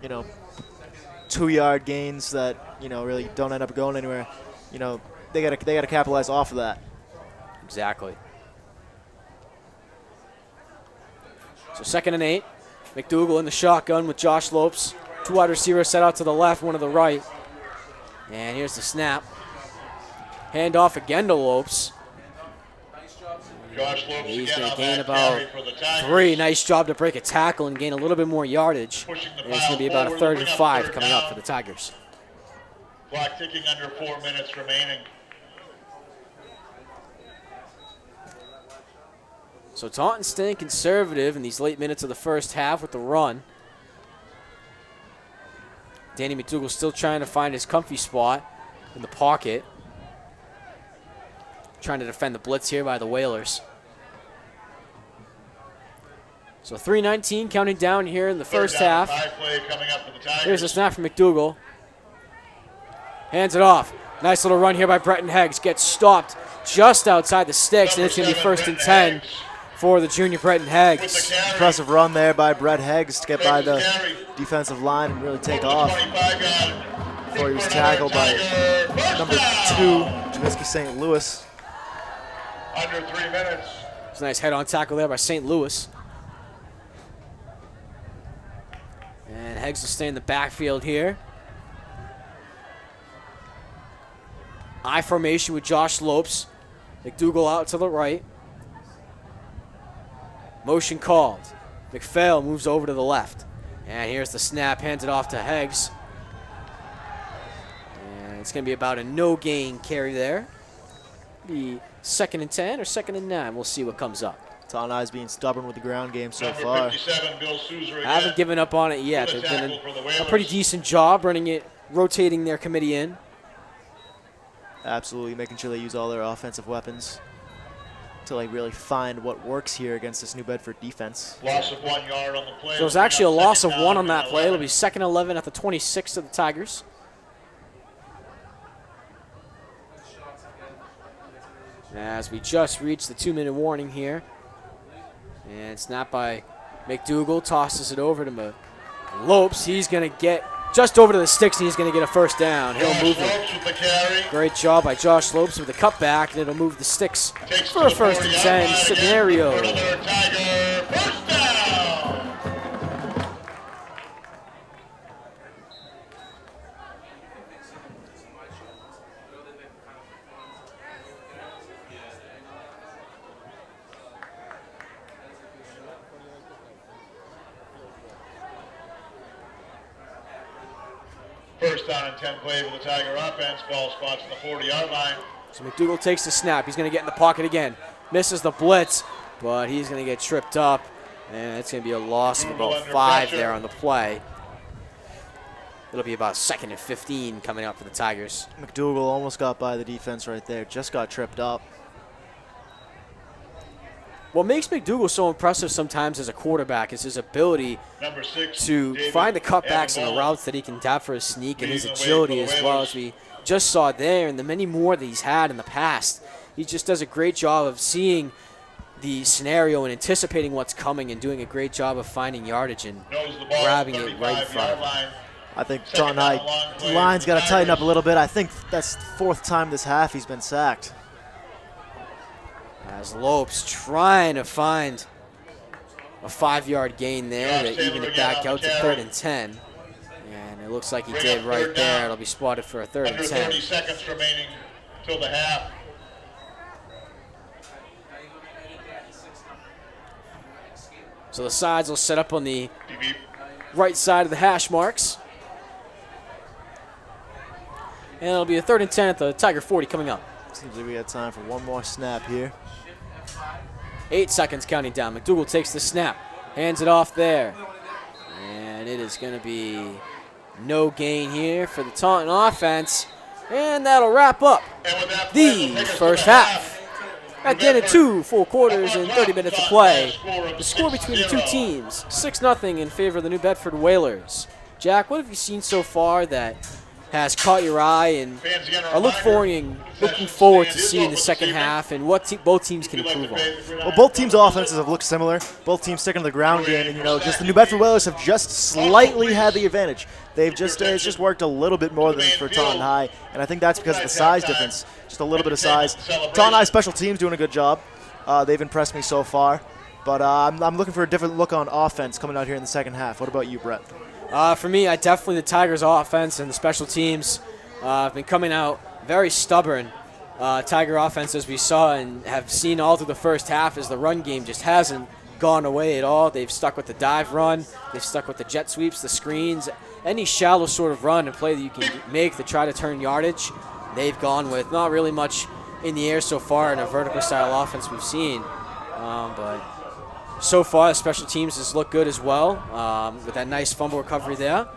2-yard gains that really don't end up going anywhere. They gotta capitalize off of that. Exactly. So 2nd and 8. McDougal in the shotgun with Josh Lopes. 2 wide receivers set out to the left, 1 to the right. And here's the snap. Handoff again to Lopes. He's going to gain about 3. Nice job to break a tackle and gain a little bit more yardage. And it's going to be about a 3rd and 5 coming up for the Tigers. Clock ticking under 4 minutes remaining. So Taunton staying conservative in these late minutes of the first half with the run. Danny McDougal still trying to find his comfy spot in the pocket. Trying to defend the blitz here by the Whalers. So 3:19 counting down here in the first half. Here's a snap from McDougal. Hands it off. Nice little run here by Bretton Heggs. Gets stopped just outside the sticks, and it's going to be 1st and 10 for the junior Bretton Heggs. Impressive run there by Brett Heggs to get by the defensive line and really take off before he was tackled by number 2, Javiski St. Louis. Under 3 minutes. It's a nice head-on tackle there by St. Louis. And Heggs will stay in the backfield here. I formation with Josh Lopes. McDougal out to the right. Motion called. McPhail moves over to the left. And here's the snap, hands it off to Heggs. And it's going to be about a no-gain carry there. Be 2nd and 10 or 2nd and 9. We'll see what comes up. Taunton High's being stubborn with the ground game so Number far. 57, Bill Souza again. Haven't given up on it yet. Good They've done tackle for the a Whalers. pretty decent job running it, rotating their committee in. Absolutely making sure they use all their offensive weapons until they really find what works here against this New Bedford defense. Loss of 1 yard on the play. So it was actually a loss of 1 on and that play. 11. It'll be 2nd and 11 at the 26 of the Tigers. As we just reached the 2-minute warning here. And snap by McDougal, tosses it over to Lopes. He's going to get just over to the sticks, and he's going to get a first down. He'll Josh move Lopes with the carry. Great job by Josh Lopes with the cutback, and it'll move the sticks Takes for to a the 1st and 40-yard 10 line scenario. again for another Tiger first down. First down and 10 play for the Tiger offense. Ball spots on the 40-yard line. So McDougal takes the snap. He's going to get in the pocket again. Misses the blitz, but he's going to get tripped up, and it's going to be a loss of Dougal about under 5 pressure. there on the play. It'll be about 2nd and 15 coming up for the Tigers. McDougal almost got by the defense right there, just got tripped up. What makes McDougal so impressive sometimes as a quarterback is his ability Number 6, to David find the cutbacks and the Evan routes that he can have for his sneak and his Leading the way agility for the as well, Whalers. as we just saw there, and the many more that he's had in the past. He just does a great job of seeing the scenario and anticipating what's coming and doing a great job of finding yardage and knows the ball grabbing it right in front of him. line. I think Second Taunton down, High long play line's for the got to tighten up a Tigers. little bit. I think that's the 4th time this half he's been sacked. As Lopes trying to find a 5-yard gain there Josh to even Taylor it again back on out the to carry. 3rd and 10. And it looks like he Bring did up right third there. down. It'll be spotted for a 3rd Under and 10. 30 seconds remaining till the half. So the sides will set up on the Beep, beep. right side of the hash marks. And it'll be a 3rd and 10 at the Tiger 40 coming up. Seems like we got time for one more snap here. 8 seconds counting down. McDougal takes the snap, hands it off there. And it is going to be no gain here for the Taunton offense. And that'll wrap up And with that play, the we'll take us to first the half. At the end of 2 full quarters and 30 minutes of play, the score between the two 6-0. teams, 6-0 in favor of the New Bedford Whalers. Jack, what have you seen so far that has caught your eye and Fans, again, a are reminder, looking forward to stand is seeing open the this second evening. half and what both teams can If you'd like improve to on? pay for Well, that, both teams' offenses have looked similar. Both teams sticking to the ground game, and just the New Bedford Whalers have just slightly had the advantage. They've just it's just worked a little bit more than for Taunton High, and I think that's because of the size difference, just a little bit of size. Taunton High special teams doing a good job. They've impressed me so far, but I'm looking for a different look on offense coming out here in the second half. What about you, Brett? For me, the Tigers' offense and the special teams have been coming out very stubborn. Tiger offense, as we saw and have seen all through the first half, is the run game just hasn't gone away at all. They've stuck with the dive run. They've stuck with the jet sweeps, the screens, any shallow sort of run and play that you can make to try to turn yardage. They've gone with not really much in the air so far in a vertical style offense we've seen. But so far, the special teams has looked good as well with that nice fumble recovery there.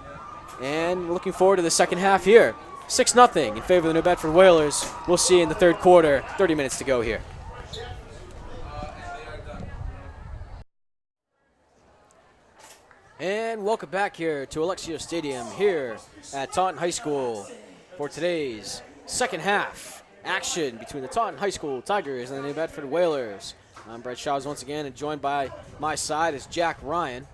And we're looking forward to the second half here. 6-0 in favor of the New Bedford Whalers. We'll see you in the third quarter. 30 minutes to go here. And welcome back here to Alexio Stadium here at Taunton High School for today's second half action between the Taunton High School Tigers and the New Bedford Whalers. I'm Brett Shaws once again, and joined by my side is Jack Ryan.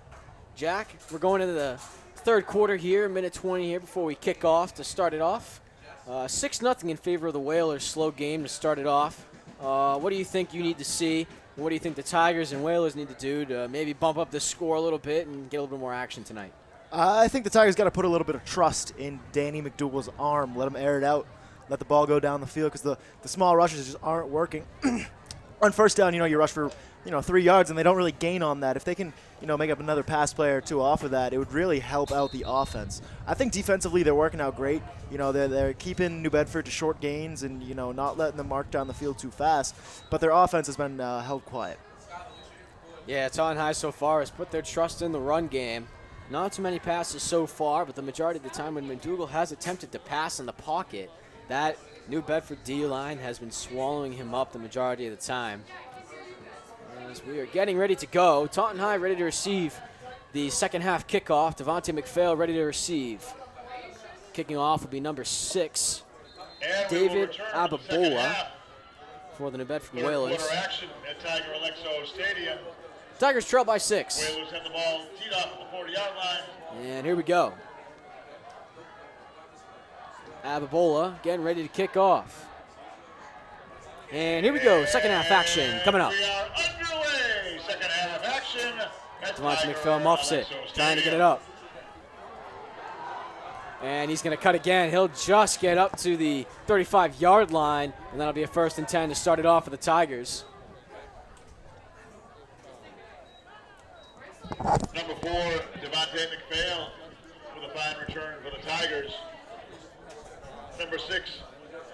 Jack, we're going into the third quarter here, minute 20 here before we kick off to start it off. 6-0 in favor of the Whalers, slow game to start it off. What do you think you need to see? What do you think the Tigers and Whalers need to do to maybe bump up the score a little bit and get a little bit more action tonight? I think the Tigers got to put a little bit of trust in Danny McDougal's arm. Let him air it out. Let the ball go down the field because the small rushes just aren't working. On first down, you rush for 3 yards, and they don't really gain on that. If they can, make up another pass play or two off of that, it would really help out the offense. I think defensively they're working out great. They're keeping New Bedford to short gains and, not letting them mark down the field too fast. But their offense has been held quiet. Yeah, Taunton High so far has put their trust in the run game. Not too many passes so far, but the majority of the time when McDougal has attempted to pass in the pocket, that New Bedford D-line has been swallowing him up the majority of the time. As we are getting ready to go, Taunton High ready to receive the second half kickoff. Devontae McPhail ready to receive. Kicking off will be number 6, David Ababola for the New Bedford Whalers. Action at Tiger Alexo Stadium. Tigers trail by 6. Whalers have the ball teed off at the 40-yard line. And here we go. Ababola getting ready to kick off. And here we go, second half action coming up. We are underway. Second half action. Devontae McPhail muffs it, trying to get it up. And he's going to cut again. He'll just get up to the 35-yard line, and that'll be a 1st and 10 to start it off for the Tigers. Number 4, Devontae McPhail with a fine return for the Tigers. Number 6,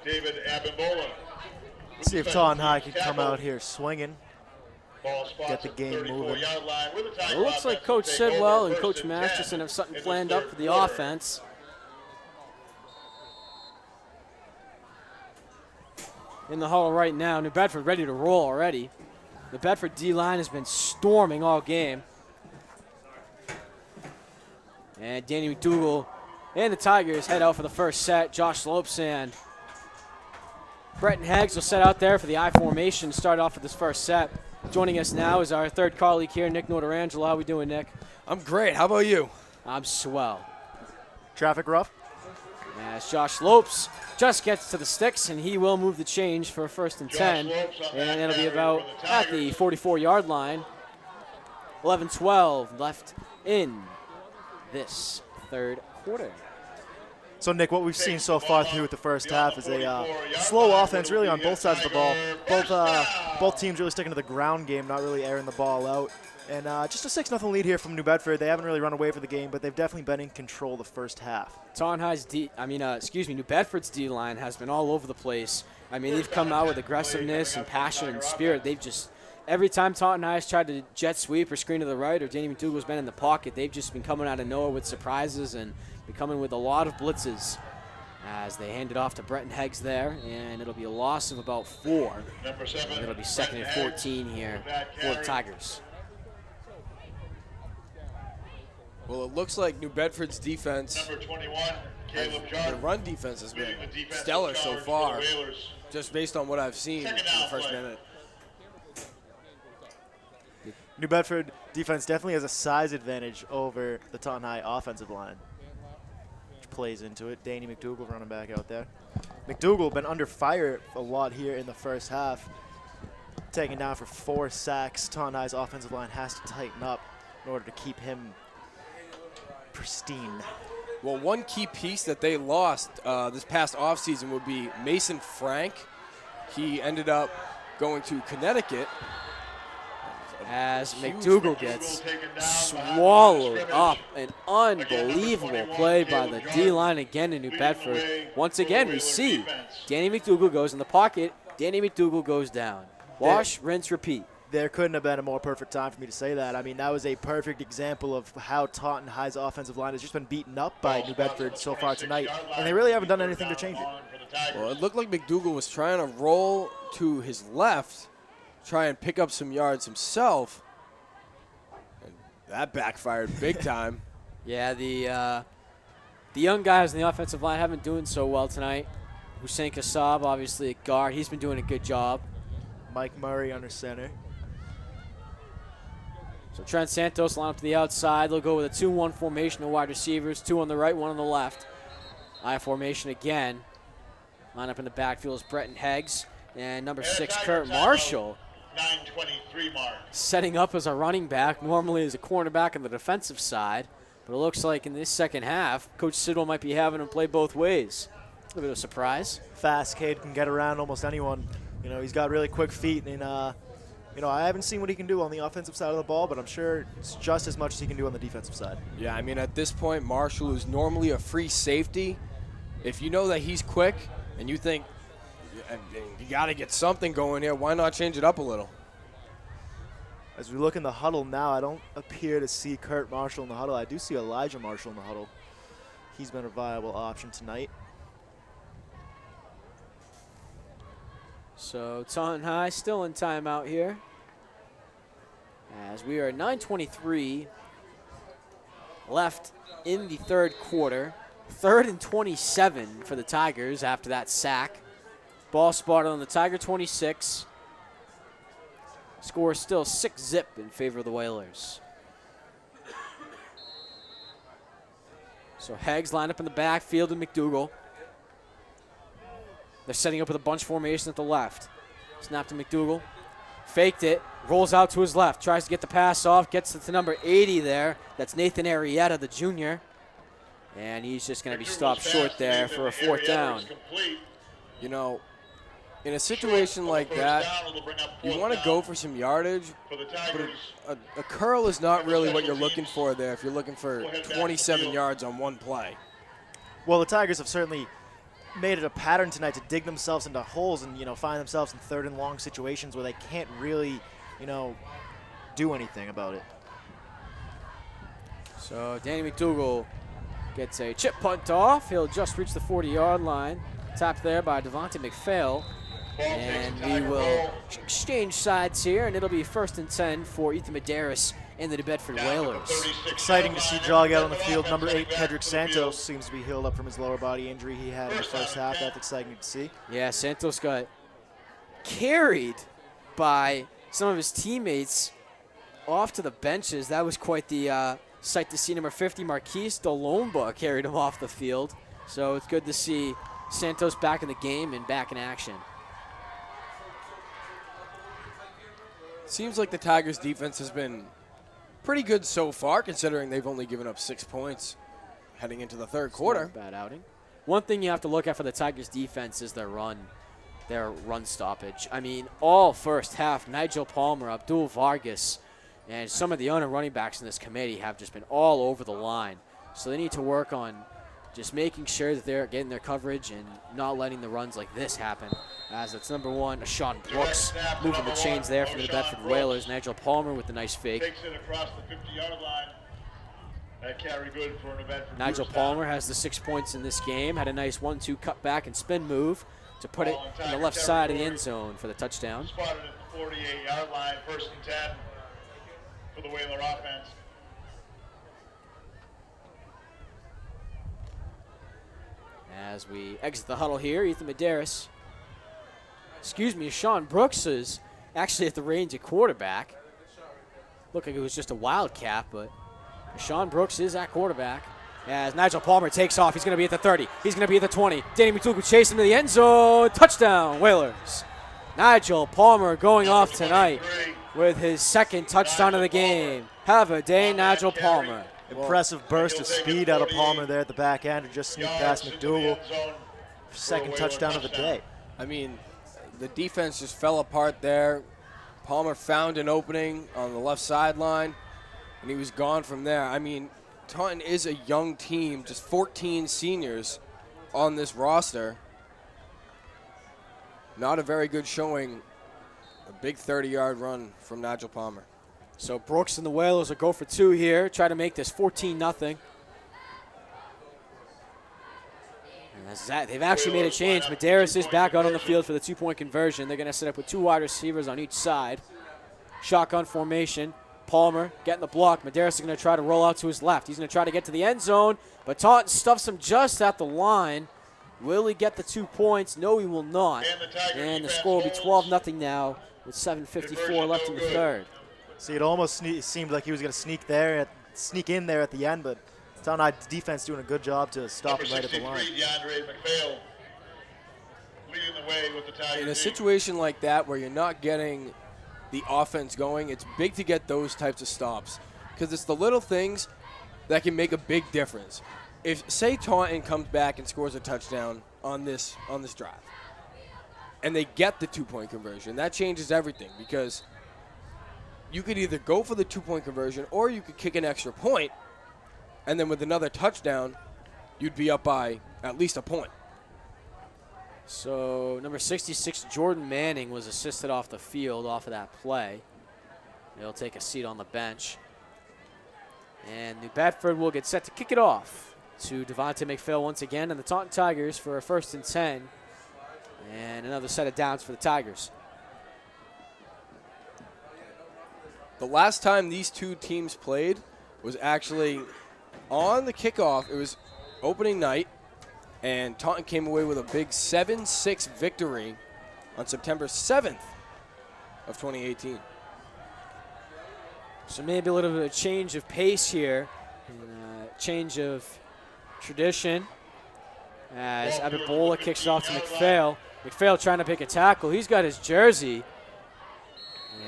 David Abimbola. See if Taunton High can come out here swinging. Ball spots Get the at game moving. 34-yard line with the Tiger It looks like offense Coach to take Sidwell over and first Coach and Masterson 10 have something in the planned up third for the quarter. offense. In the huddle right now, New Bedford ready to roll already. The Bedford D-line has been storming all game. And Danny McDougal and the Tigers head out for the first set. Josh Slopes and Bretton Heggs will set out there for the I formation to start off with this first set. Joining us now is our third colleague here, Nick Notarangelo. How we doing, Nick? I'm great. How about you? I'm swell. Traffic rough? As Josh Slopes just gets to the sticks, and he will move the change for a 1st and 10. And it'll be about at the 44-yard line. 11-12 left in this third quarter. So, Nick, what we've seen so far through the first half is a slow offense really on both sides of the ball. Both teams really sticking to the ground game, not really airing the ball out. And just a 6-0 lead here from New Bedford. They haven't really run away for the game, but they've definitely been in control the first half. Taunton High's New Bedford's D-line has been all over the place. I mean, they've come out with aggressiveness and passion and spirit. They've just, every time Taunton High has tried to jet sweep or screen to the right or Danny McDougal's been in the pocket, they've just been coming out of nowhere with surprises and been coming with a lot of blitzes as they hand it off to Bretton Heggs there, and it'll be a loss of about 4. Number 7, and it'll be 2nd and 14 here for the Tigers. Well, it looks like New Bedford's defense, number 21, Caleb the Jordan. run defense has been leading the defensive stellar so charge far, for the Whalers. just based on what I've seen in Second the down first play. minute. New Bedford defense definitely has a size advantage over the Taunton High offensive line, which plays into it. Danny McDougal running back out there. McDougal been under fire a lot here in the first half, taken down for 4 sacks. Taunton High's offensive line has to tighten up in order to keep him pristine. Well, one key piece that they lost this past offseason would be Mason Frank. He ended up going to Connecticut. As McDougal gets swallowed up. An unbelievable play by the D-line again in New Bedford. Once again, we see Danny McDougal goes in the pocket. Danny McDougal goes down. Wash, rinse, repeat. There couldn't have been a more perfect time for me to say that. I mean, that was a perfect example of how Taunton High's offensive line has just been beaten up by New Bedford so far tonight, and they really haven't done anything to change it. Well, it looked like McDougal was trying to roll to his left, try and pick up some yards himself, and that backfired big time. Yeah, the young guys in the offensive line haven't been doing so well tonight. Hussein Kassab, obviously at guard. He's been doing a good job. Mike Murray under center. So Trent Santos line up to the outside. They'll go with a 2-1 formation of wide receivers, 2 on the right, 1 on the left. I formation again. Line up in the backfield is Bretton Heggs. And number 6, Kurt Marshall. 9:23 mark. Setting up as a running back, normally as a cornerback on the defensive side. But it looks like in this second half, Coach Sidwell might be having him play both ways. A little bit of a surprise. Fast kid, can get around almost anyone. He's got really quick feet, and I haven't seen what he can do on the offensive side of the ball, but I'm sure it's just as much as he can do on the defensive side. Yeah, I mean, at this point, Marshall is normally a free safety. If you know that he's quick and you think you got to get something going here, why not change it up a little? As we look in the huddle now, I don't appear to see Kurt Marshall in the huddle. I do see Elijah Marshall in the huddle. He's been a viable option tonight. So Taunton High still in timeout here, as we are at 9:23 left in the third quarter. 3rd and 27 for the Tigers after that sack. Ball spotted on the Tiger 26. Score still 6-zip in favor of the Whalers. So Heggs lined up in the backfield and McDougal. They're setting up with a bunch formation at the left. Snap to McDougal. Faked it. Rolls out to his left. Tries to get the pass off. Gets it to number 80 there. That's Nathan Arrieta, the junior. And he's just going to be stopped short there for a 4th down. In a situation like that, you want to go for some yardage, but a curl is not really what you're looking for there if you're looking for 27 yards on one play. Well, the Tigers have certainly made it a pattern tonight to dig themselves into holes and, find themselves in 3rd and long situations where they can't really, do anything about it. So Danny McDougal gets a chip punt off. He'll just reach the 40-yard line. Tapped there by Devontae McPhail. And we will exchange sides here, and it'll be 1st and 10 for Ethan Medeiros and the New Bedford Whalers. Exciting to see jog out on the field. Number 8, Kedrick Santos, seems to be healed up from his lower body injury he had in the first half. That's exciting to see. Yeah, Santos got carried by some of his teammates off to the benches. That was quite the sight to see. Number 50, Marquise Dolomba, carried him off the field. So it's good to see Santos back in the game and back in action. Seems like the Tigers' defense has been pretty good so far, considering they've only given up 6 points heading into the third quarter. Bad outing. One thing you have to look at for the Tigers' defense is their run stoppage. I mean, all first half, Nigel Palmer, Abdul Vargas, and some of the other running backs in this committee have just been all over the line. So they need to work on just making sure that they're getting their coverage and not letting the runs like this happen. As it's number 1, Sean Brooks moving the chains there for the Bedford Whalers. Nigel Palmer with the nice fake. Takes it across the 50-yard line. That carry good for New Bedford. Nigel Palmer has the 6 points in this game. Had a nice 1-2 cut back and spin move to put it on the left side of the end zone for the touchdown. Spotted at the 48-yard line, 1st and 10 for the Whaler offense. As we exit the huddle here, Ethan Medeiros. Sean Brooks is actually at the reins at quarterback. Looked like it was just a wildcat, but Sean Brooks is at quarterback. As Nigel Palmer takes off, he's going to be at the 30. He's going to be at the 20. Danny McDougal chasing to the end zone. Touchdown, Whalers. Nigel Palmer going off tonight with his 2nd touchdown of the game. Have a day, Nigel Palmer. Impressive burst of speed out of Palmer there at the back end to just sneak past McDougal. 2nd touchdown of the day. I mean, the defense just fell apart there. Palmer found an opening on the left sideline, and he was gone from there. I mean, Taunton is a young team, just 14 seniors on this roster. Not a very good showing. A big 30-yard run from Nigel Palmer. So Brooks and the Whalers will go for 2 here, try to make this 14-0. They've actually made a change. Medeiros is back out on the field for the 2-point conversion. They're going to set up with 2 wide receivers on each side. Shotgun formation. Palmer getting the block. Medeiros is going to try to roll out to his left. He's going to try to get to the end zone, but Taunton stuffs him just at the line. Will he get the 2 points? No, he will not. And the score will be 12-0 now with 7:54 left in the third. See, it almost seemed like he was going to sneak in there at the end, but Taunton High defense doing a good job to stop him right at the line. In a situation like that where you're not getting the offense going, it's big to get those types of stops because it's the little things that can make a big difference. If, say, Taunton comes back and scores a touchdown on this drive, and they get the 2-point conversion, that changes everything, because you could either go for the 2-point conversion or you could kick an extra point, and then with another touchdown, you'd be up by at least a point. So number 66, Jordan Manning, was assisted off the field off of that play. He'll take a seat on the bench. And New Bedford will get set to kick it off to Devontae McPhail once again, and the Taunton Tigers for a 1st and 10. And another set of downs for the Tigers. The last time these two teams played was actually on the kickoff. It was opening night, and Taunton came away with a big 7-6 victory on September 7th of 2018. So maybe a little bit of change of pace here, and change of tradition as Abimbola kicks it off to McPhail. McPhail trying to pick a tackle. He's got his jersey.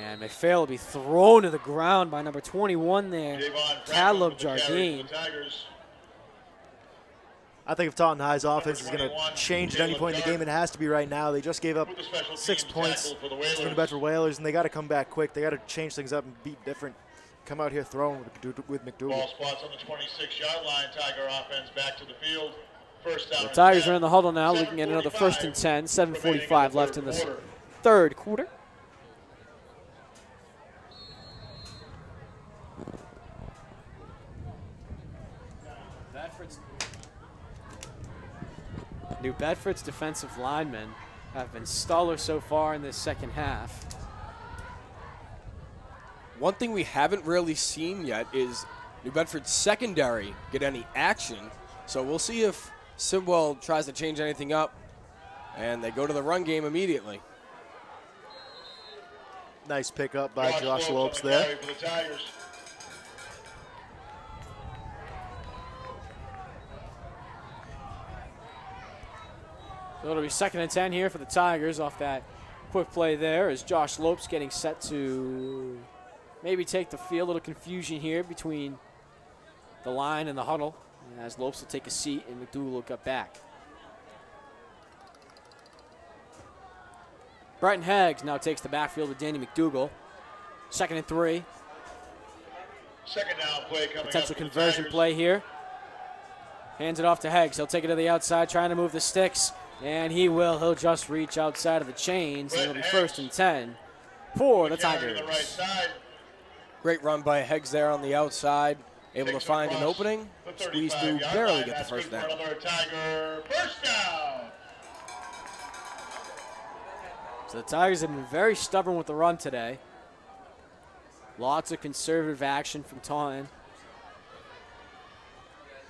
And McPhail will be thrown to the ground by number 21 there, Caleb Jardine. I think if Taunton High's offense is going to change at any point in the game, it has to be right now. They just gave up 6 points to the New Bedford Whalers, and they got to come back quick. They got to change things up and be different. Come out here throwing with McDougal. Ball spots on the 26-yard line. Tiger offense back to the field. First down. The Tigers are in the huddle now, looking at another 1st and 10. 7:45 left in the third quarter. New Bedford's defensive linemen have been stellar so far in this second half. One thing we haven't really seen yet is New Bedford's secondary get any action. So we'll see if Sidwell tries to change anything up, and they go to the run game immediately. Nice pickup by Josh Lopes there. So it'll be 2nd and 10 here for the Tigers off that quick play there as Josh Lopes getting set to maybe take the field. A little confusion here between the line and the huddle as Lopes will take a seat and McDougal will cut back. Brighton Heggs now takes the backfield with Danny McDougal. 2nd and 3. Second down play coming Potential up for the conversion Tigers. play here. Hands it off to Heggs. He'll take it to the outside, trying to move the sticks. And he will. He'll just reach outside of the chains. And it'll be 1st and 10 for the Tigers. The right side. Great run by Heggs there on the outside. Able to find an opening. Squeeze through, barely get the first down. Another Tiger first down. So the Tigers have been very stubborn with the run today. Lots of conservative action from Taunton.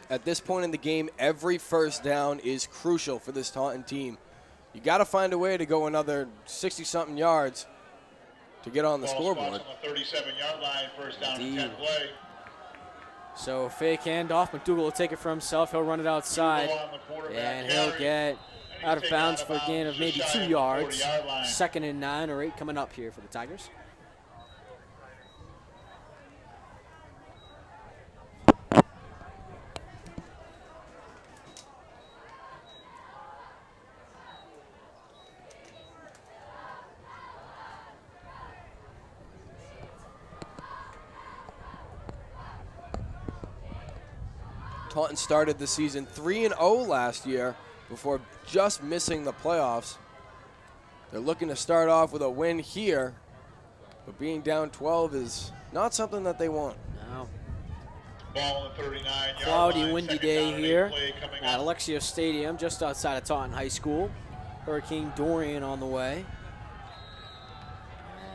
At this point in the game, every first down is crucial for this Taunton team. You got to find a way to go another 60-something yards to get on the scoreboard. On the 37-yard line, first down and 10 play. So fake handoff. McDougal will take it for himself. He'll run it outside, and he'll get out of bounds for a gain of maybe 2 yards. 2nd and 9 or 8 coming up here for the Tigers. Taunton started the season 3-0 last year before just missing the playoffs. They're looking to start off with a win here, but being down 12 is not something that they want. No. Ball on the 39-yard Cloudy, line. windy Second day down and here 8 play coming at up. Alexio Stadium, just outside of Taunton High School. Hurricane Dorian on the way.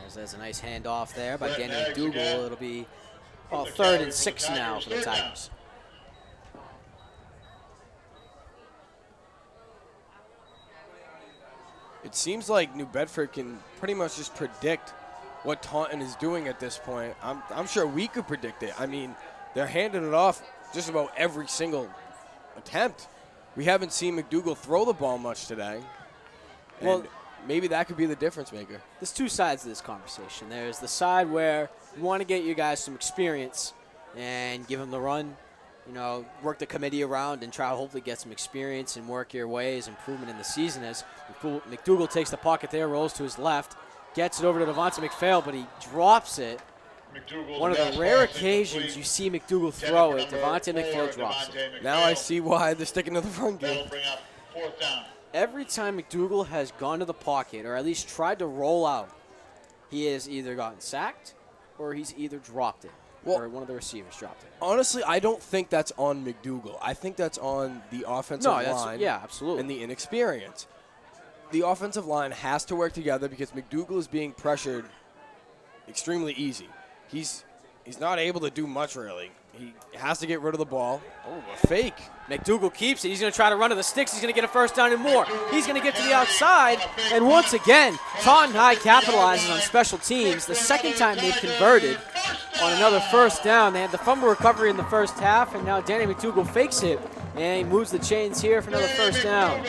As there's a nice handoff there by Danny McDougal. It'll be 3rd and 6 now for the Tigers. It seems like New Bedford can pretty much just predict what Taunton is doing at this point. I'm sure we could predict it. I mean, they're handing it off just about every single attempt. We haven't seen McDougal throw the ball much today. Well, maybe that could be the difference maker. There's 2 sides to this conversation. There's the side where you want to get you guys some experience and give them the run work the committee around and try to hopefully get some experience and work your way as improvement in the season. As McDougal takes the pocket there, rolls to his left, gets it over to Devontae McPhail, but he drops it. One of the rare occasions you see McDougal throw it, Devontae McPhail drops it. Now I see why they're sticking to the run game. Every time McDougal has gone to the pocket, or at least tried to roll out, he has either gotten sacked or he's either dropped it, or one of the receivers dropped it. Honestly, I don't think that's on McDougal. I think that's on the offensive line. Yeah, absolutely. And the inexperience. The offensive line has to work together because McDougal is being pressured extremely easy. He's not able to do much, really. He has to get rid of the ball. Oh, a fake. McDougal keeps it. He's going to try to run to the sticks. He's going to get a first down and more. He's going to get to the outside. And once again, Taunton High capitalizes on special teams. The second time they've converted on another first down. They had the fumble recovery in the first half, and now Danny McDougal fakes it, and he moves the chains here for another first down.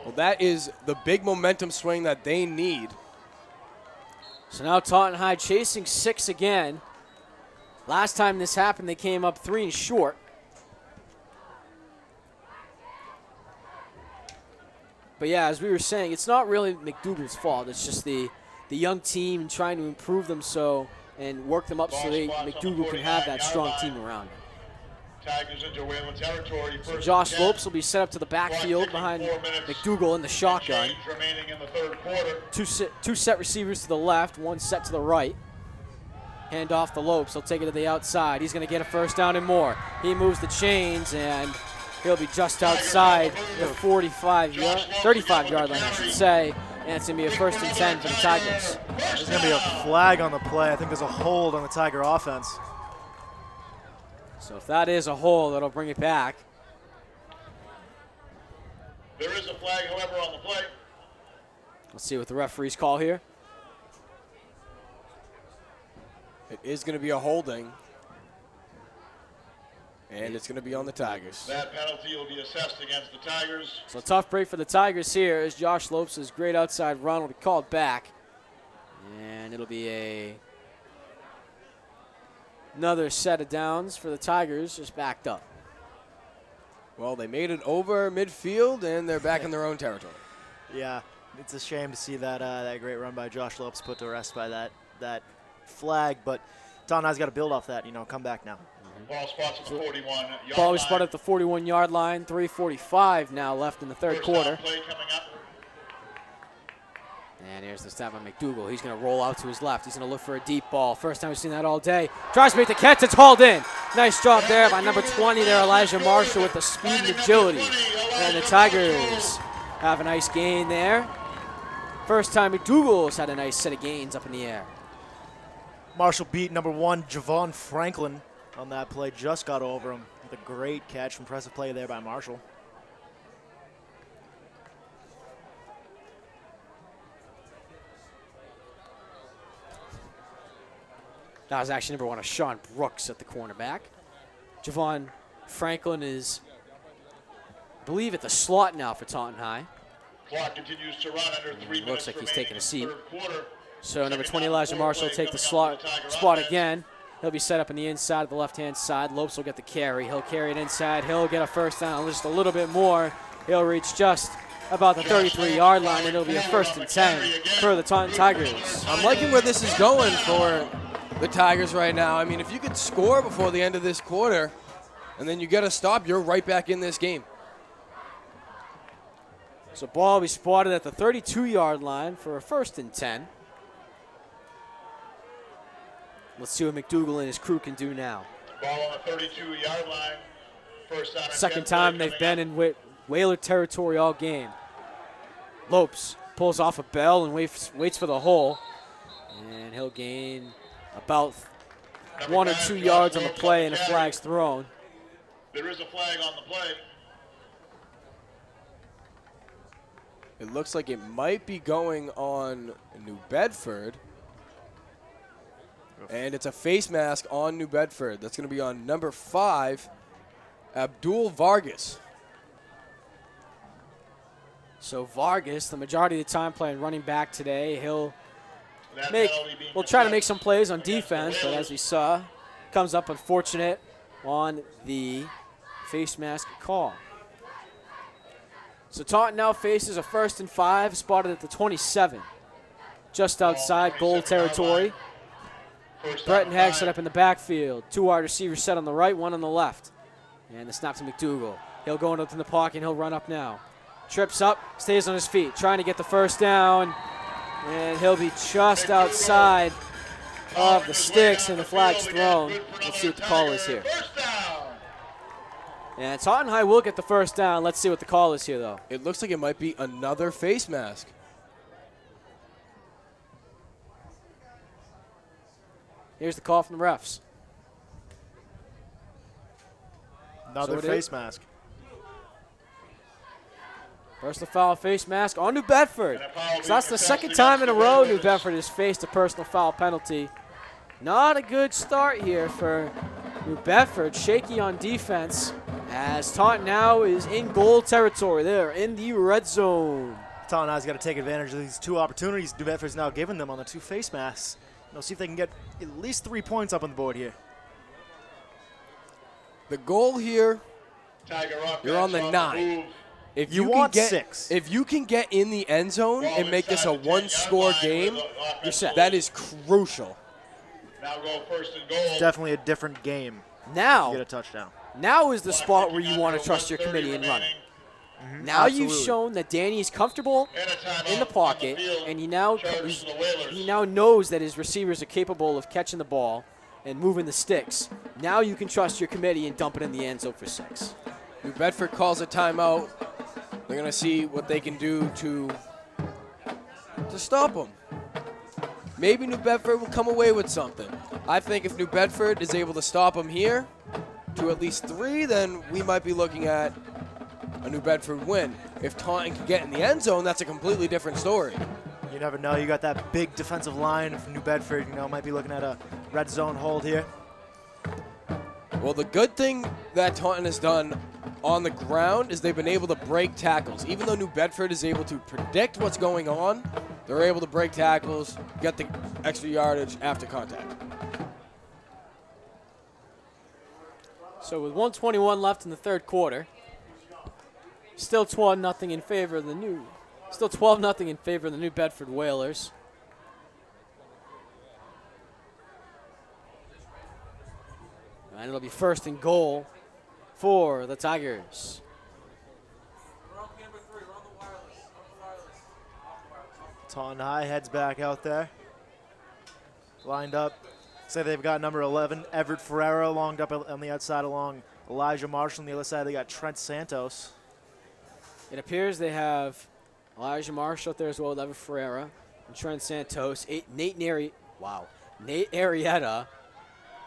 Well, that is the big momentum swing that they need. So now Taunton High chasing 6 again. Last time this happened, they came up 3 and short. But yeah, as we were saying, it's not really McDougal's fault. It's just the young team trying to improve them and work them up so McDougal can have that strong team around him. Tigers into Wayland territory. So Josh Lopes will be set up to the backfield behind McDougal in the shotgun. Remaining in the third quarter. Two set receivers to the left, one set to the right. Hand off the Lopes. He'll take it to the outside. He's going to get a first down and more. He moves the chains, and he'll be just outside the 35-yard line, I should say. And it's going to be a 1st and 10 for the Tigers. There's going to be a flag on the play. I think there's a hold on the Tiger offense. So if that is a hold, that'll bring it back. There is a flag, however, on the play. Let's see what the referees call here. It is going to be a holding. And it's going to be on the Tigers. That penalty will be assessed against the Tigers. So a tough break for the Tigers here as Josh Lopes' great outside run will be called back. And it'll be another set of downs for the Tigers, just backed up. Well, they made it over midfield, and they're back in their own territory. Yeah, it's a shame to see that great run by Josh Lopes put to rest by that flag, but Taunton High's got to build off that, come back now. Ball spots at the 41-yard Ball was spotted at the 41-yard line. 3:45 now left in the third quarter. Play coming up. And here's the snap by McDougal. He's going to roll out to his left. He's going to look for a deep ball. First time we've seen that all day. Tries to make the catch. It's hauled in. Nice job there by number 20 there, Elijah Marshall, with the speed and agility. And the Tigers have a nice gain there. First time McDougal's had a nice set of gains up in the air. Marshall beat number 1, Javon Franklin, on that play. Just got over him with a great catch. Impressive play there by Marshall. That was actually number 1, Sean Brooks at the cornerback. Javon Franklin is, I believe, at the slot now for Taunton High. Clock continues to run under 3 minutes. Looks like he's taking a seat. Quarter. So number 20, Elijah Marshall, will take the spot again. He'll be set up on the inside of the left-hand side. Lopes will get the carry. He'll carry it inside. He'll get a first down, just a little bit more. He'll reach just about the 33-yard line, and it'll be a 1st and 10 for the Taunton Tigers. I'm liking where this is going for the Tigers right now. I mean, if you could score before the end of this quarter, and then you get a stop, you're right back in this game. So ball will be spotted at the 32-yard line for a 1st and 10. Let's see what McDougal and his crew can do now. Ball on the 32-yard line. First down and 10. Second time they've been in Whaler territory all game. Lopes pulls off a bell and waits for the hole. And he'll gain about 1 or 2 yards on the play, and a flag's thrown. There is a flag on the play. It looks like it might be going on New Bedford. And it's a face mask on New Bedford. That's going to be on number 5, Abdul Vargas. So Vargas, the majority of the time playing running back today, will try to make some plays on defense, but as we saw, comes up unfortunate on the face mask call. So Taunton now faces a 1st and 5, spotted at the 27, just outside goal territory. Breton Hagg set up in the backfield. 2 wide receivers set on the right, 1 on the left. And the snap to McDougal. He'll go up in the pocket and he'll run up now. Trips up, stays on his feet, trying to get the first down. And he'll be just outside of the sticks and the flag's thrown. Let's see what the call is here. And Taunton High will get the first down. Let's see what the call is here, though. It looks like it might be another face mask. Here's the call from the refs. Another face mask. Personal foul, face mask on New Bedford. So that's the second time in a row New Bedford has faced a personal foul penalty. Not a good start here for New Bedford. Shaky on defense as Taunton now is in goal territory. They're in the red zone. Taunton High's got to take advantage of these 2 opportunities New Bedford's now given them on the 2 face masks. See if they can get at least 3 points up on the board here. The goal here, you're on the 9. If you want 6. If you can get in the end zone and make this a 1-score game, you're set. That is crucial. Now go 1st and goal. It's definitely a different game. Now, You get a touchdown. now is the spot where you want to trust your committee in running. Now Absolutely. you've shown that Danny is comfortable in the pocket, and he now knows that his receivers are capable of catching the ball and moving the sticks. Now you can trust your committee and dump it in the end zone for 6. New Bedford calls a timeout. They're going to see what they can do to stop them. Maybe New Bedford will come away with something. I think if New Bedford is able to stop them here to at least 3, then we might be looking at a New Bedford win. If Taunton can get in the end zone, that's a completely different story. You never know. You got that big defensive line from New Bedford. Might be looking at a red zone hold here. Well, the good thing that Taunton has done on the ground is they've been able to break tackles. Even though New Bedford is able to predict what's going on, they're able to break tackles, get the extra yardage after contact. So with 1:21 left in the 3rd quarter, still 12-0 in favor of the New Bedford Whalers. And it'll be 1st and goal for the Tigers. Taunton High heads back out there. Lined up. Say they've got number 11, Everett Ferreira, longed up on the outside along Elijah Marshall. On the other side, they got Trent Santos. It appears they have Elijah Marshall out there as well with Everett Ferreira and Trent Santos. Nate Arrieta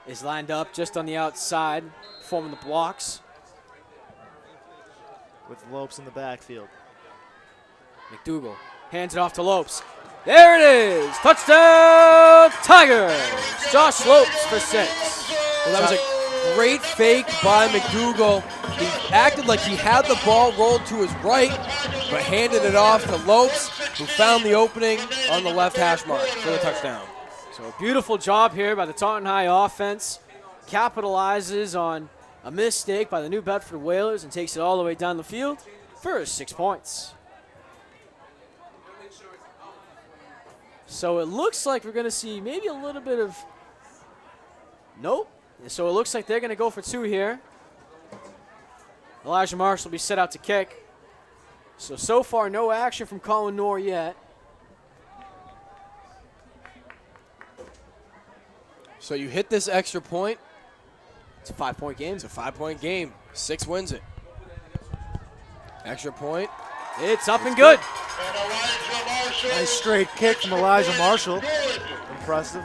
is lined up just on the outside, forming the blocks. With Lopes in the backfield. McDougal hands it off to Lopes. There it is! Touchdown, Tigers! Josh Lopes for 6. Well, that was a great fake by McDougal. He acted like he had the ball rolled to his right, but handed it off to Lopes, who found the opening on the left hash mark for the touchdown. So a beautiful job here by the Taunton High offense. Capitalizes on a mistake by the New Bedford Whalers and takes it all the way down the field for 6 points. So it looks like we're going to see maybe a little bit of... Nope. So it looks like they're going to go for 2 here. Elijah Marshall will be set out to kick. So far, no action from Colin Knorr yet. So you hit this extra point. It's a 5-point game. It's a 5-point game. 6 wins it. Extra point. It's up and good. Nice straight kick from Elijah Marshall. Impressive.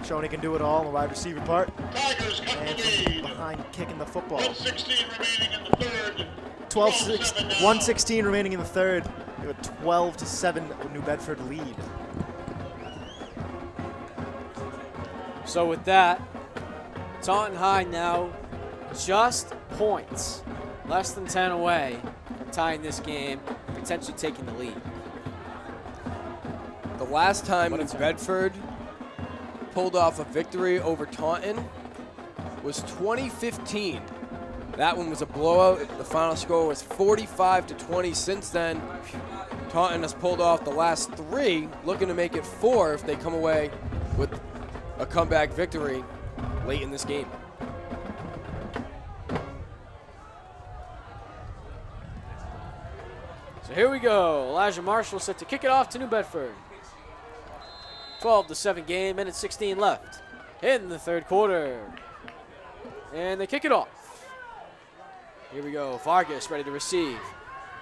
Showing he can do it all on the wide receiver part. Tigers come And to from lead. behind kicking the football. 1:16 remaining in the 3rd. 1:16 remaining in the 3rd. We have a 12-7 New Bedford lead. So with that, Taunton High now just points. Less than 10 away from tying this game, potentially taking the lead. The last time New Bedford pulled off a victory over Taunton was 2015. That one was a blowout. The final score was 45-20. Since then, Taunton has pulled off the last 3, looking to make it 4 if they come away with a comeback victory late in this game. So here we go. Elijah Marshall set to kick it off to New Bedford. 12-7 game, minute 16 left in the third quarter. And they kick it off. Here we go. Vargas ready to receive.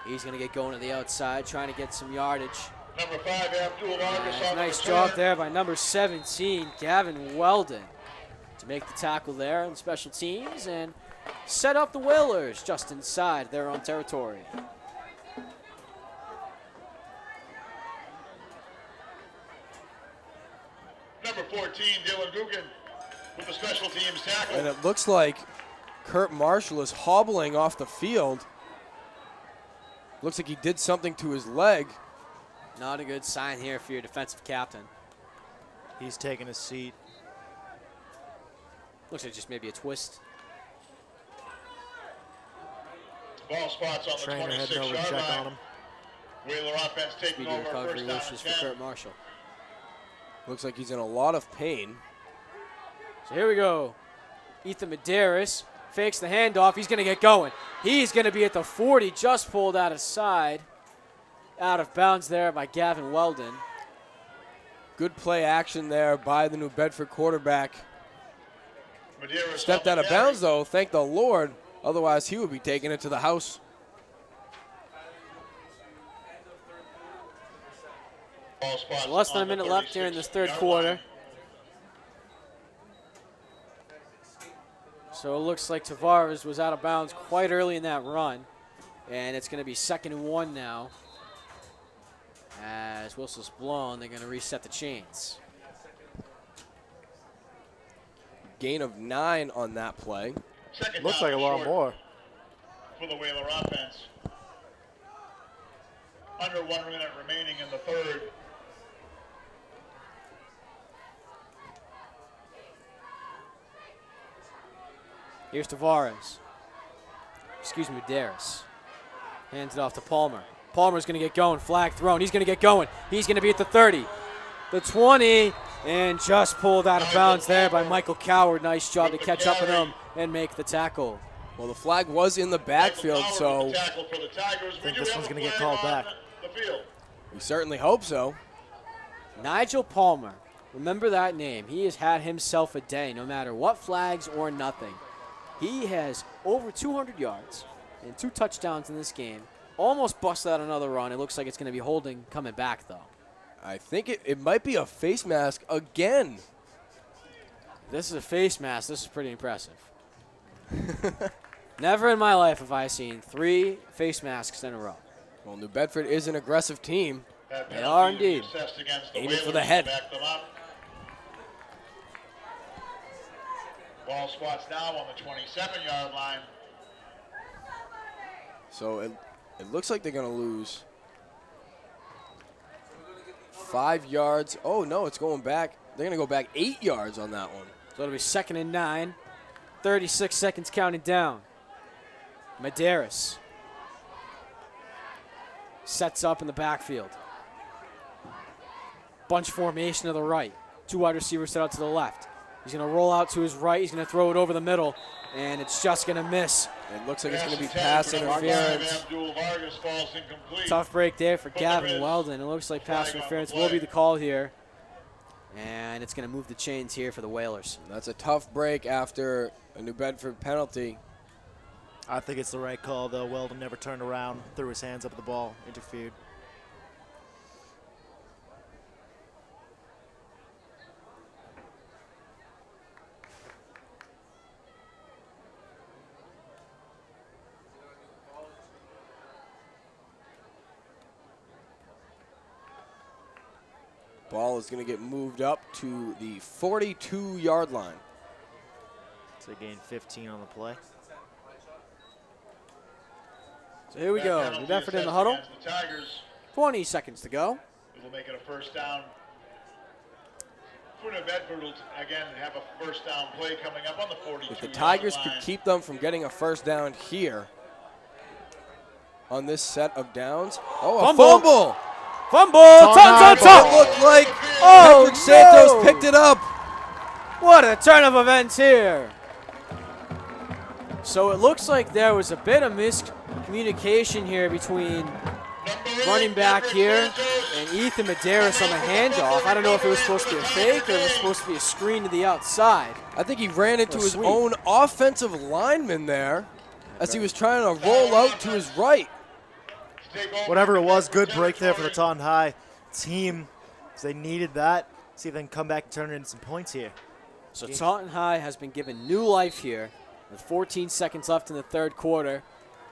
He's going to get going to the outside, trying to get some yardage. Number 5, Abdul Vargas. Nice job there by number 17, Gavin Weldon, to make the tackle there on special teams and set up the Whalers just inside their own territory. Number 14, Dylan Guggen with the special teams tackle. And it looks like Kurt Marshall is hobbling off the field. Looks like he did something to his leg. Not a good sign here for your defensive captain. He's taking his seat. Looks like just maybe a twist. Ball spots on the Trainer heading over to 26-yard check line. on him. Wheeler offense taking Speedy over recovery first down wishes for and 10. Kurt Marshall. Looks like he's in a lot of pain. So here we go. Ethan Medeiros fakes the handoff. He's going to get going. He's going to be at the 40, just pulled out of side. Out of bounds there by Gavin Weldon. Good play action there by the New Bedford quarterback. Medeiros Stepped out of bounds, though, thank the Lord. Otherwise, he would be taking it to the house. Ball spots So less than a on the minute left here in this third 36-yard quarter. line. So it looks like Tavares was out of bounds quite early in that run. And it's going to be 2nd and 1 now. As whistle's blown, they're going to reset the chains. Gain of 9 on that play. Second Looks down like a lot short more. for the Whaler offense. Under 1 minute remaining in the third. Here's Tavares. Excuse me, Darius. Hands it off to Palmer. Palmer's going to get going. Flag thrown. He's going to get going. He's going to be at the 30, the 20, and just pulled out of bounds there by Michael Coward. Nice job to catch up with him and make the tackle. Well, the flag was in the backfield, so I think this one's going to get called back. we certainly hope so. Nigel Palmer. Remember that name. He has had himself a day, no matter what flags or nothing. He has over 200 yards and 2 touchdowns in this game. Almost busted out another run. It looks like it's going to be holding coming back, though. I think it might be a face mask again. This is a face mask. This is pretty impressive. Never in my life have I seen 3 face masks in a row. Well, New Bedford is an aggressive team. They are indeed. Aiming for the head. Ball spots now on the 27-yard line. So it looks like they're going to lose 5 yards. Oh, no, it's going back. They're going to go back 8 yards on that one. So it'll be 2nd and 9. 36 seconds counting down. Medeiros sets up in the backfield. Bunch formation to the right. 2 wide receivers set out to the left. He's going to roll out to his right. He's going to throw it over the middle, and it's just going to miss. It looks like it's going to be pass interference. Tough break there for Gavin Weldon. It looks like pass interference will be the call here. And it's going to move the chains here for the Whalers. That's a tough break after a New Bedford penalty. I think it's the right call, though. Weldon never turned around, threw his hands up at the ball, interfered. Ball is going to get moved up to the 42-yard line. So they gained 15 on the play. So here we go. New Bedford in the huddle. 20 seconds to go. It will make it a first down. New Bedford will again have a first down play coming up on the 42. If the Tigers could keep them from getting a first down here on this set of downs. Oh, a fumble! Fumble! It looked like Patrick Santos picked it up. What a turn of events here. So it looks like there was a bit of miscommunication here between running back here and Ethan Medeiros on the handoff. I don't know if it was supposed to be a fake or it was supposed to be a screen to the outside. I think he ran into his own offensive lineman there as he was trying to roll out to his right. Whatever it was, good break there for the Taunton High team. So they needed that. See if they can come back and turn it into some points here. So Taunton High has been given new life here with 14 seconds left in the third quarter.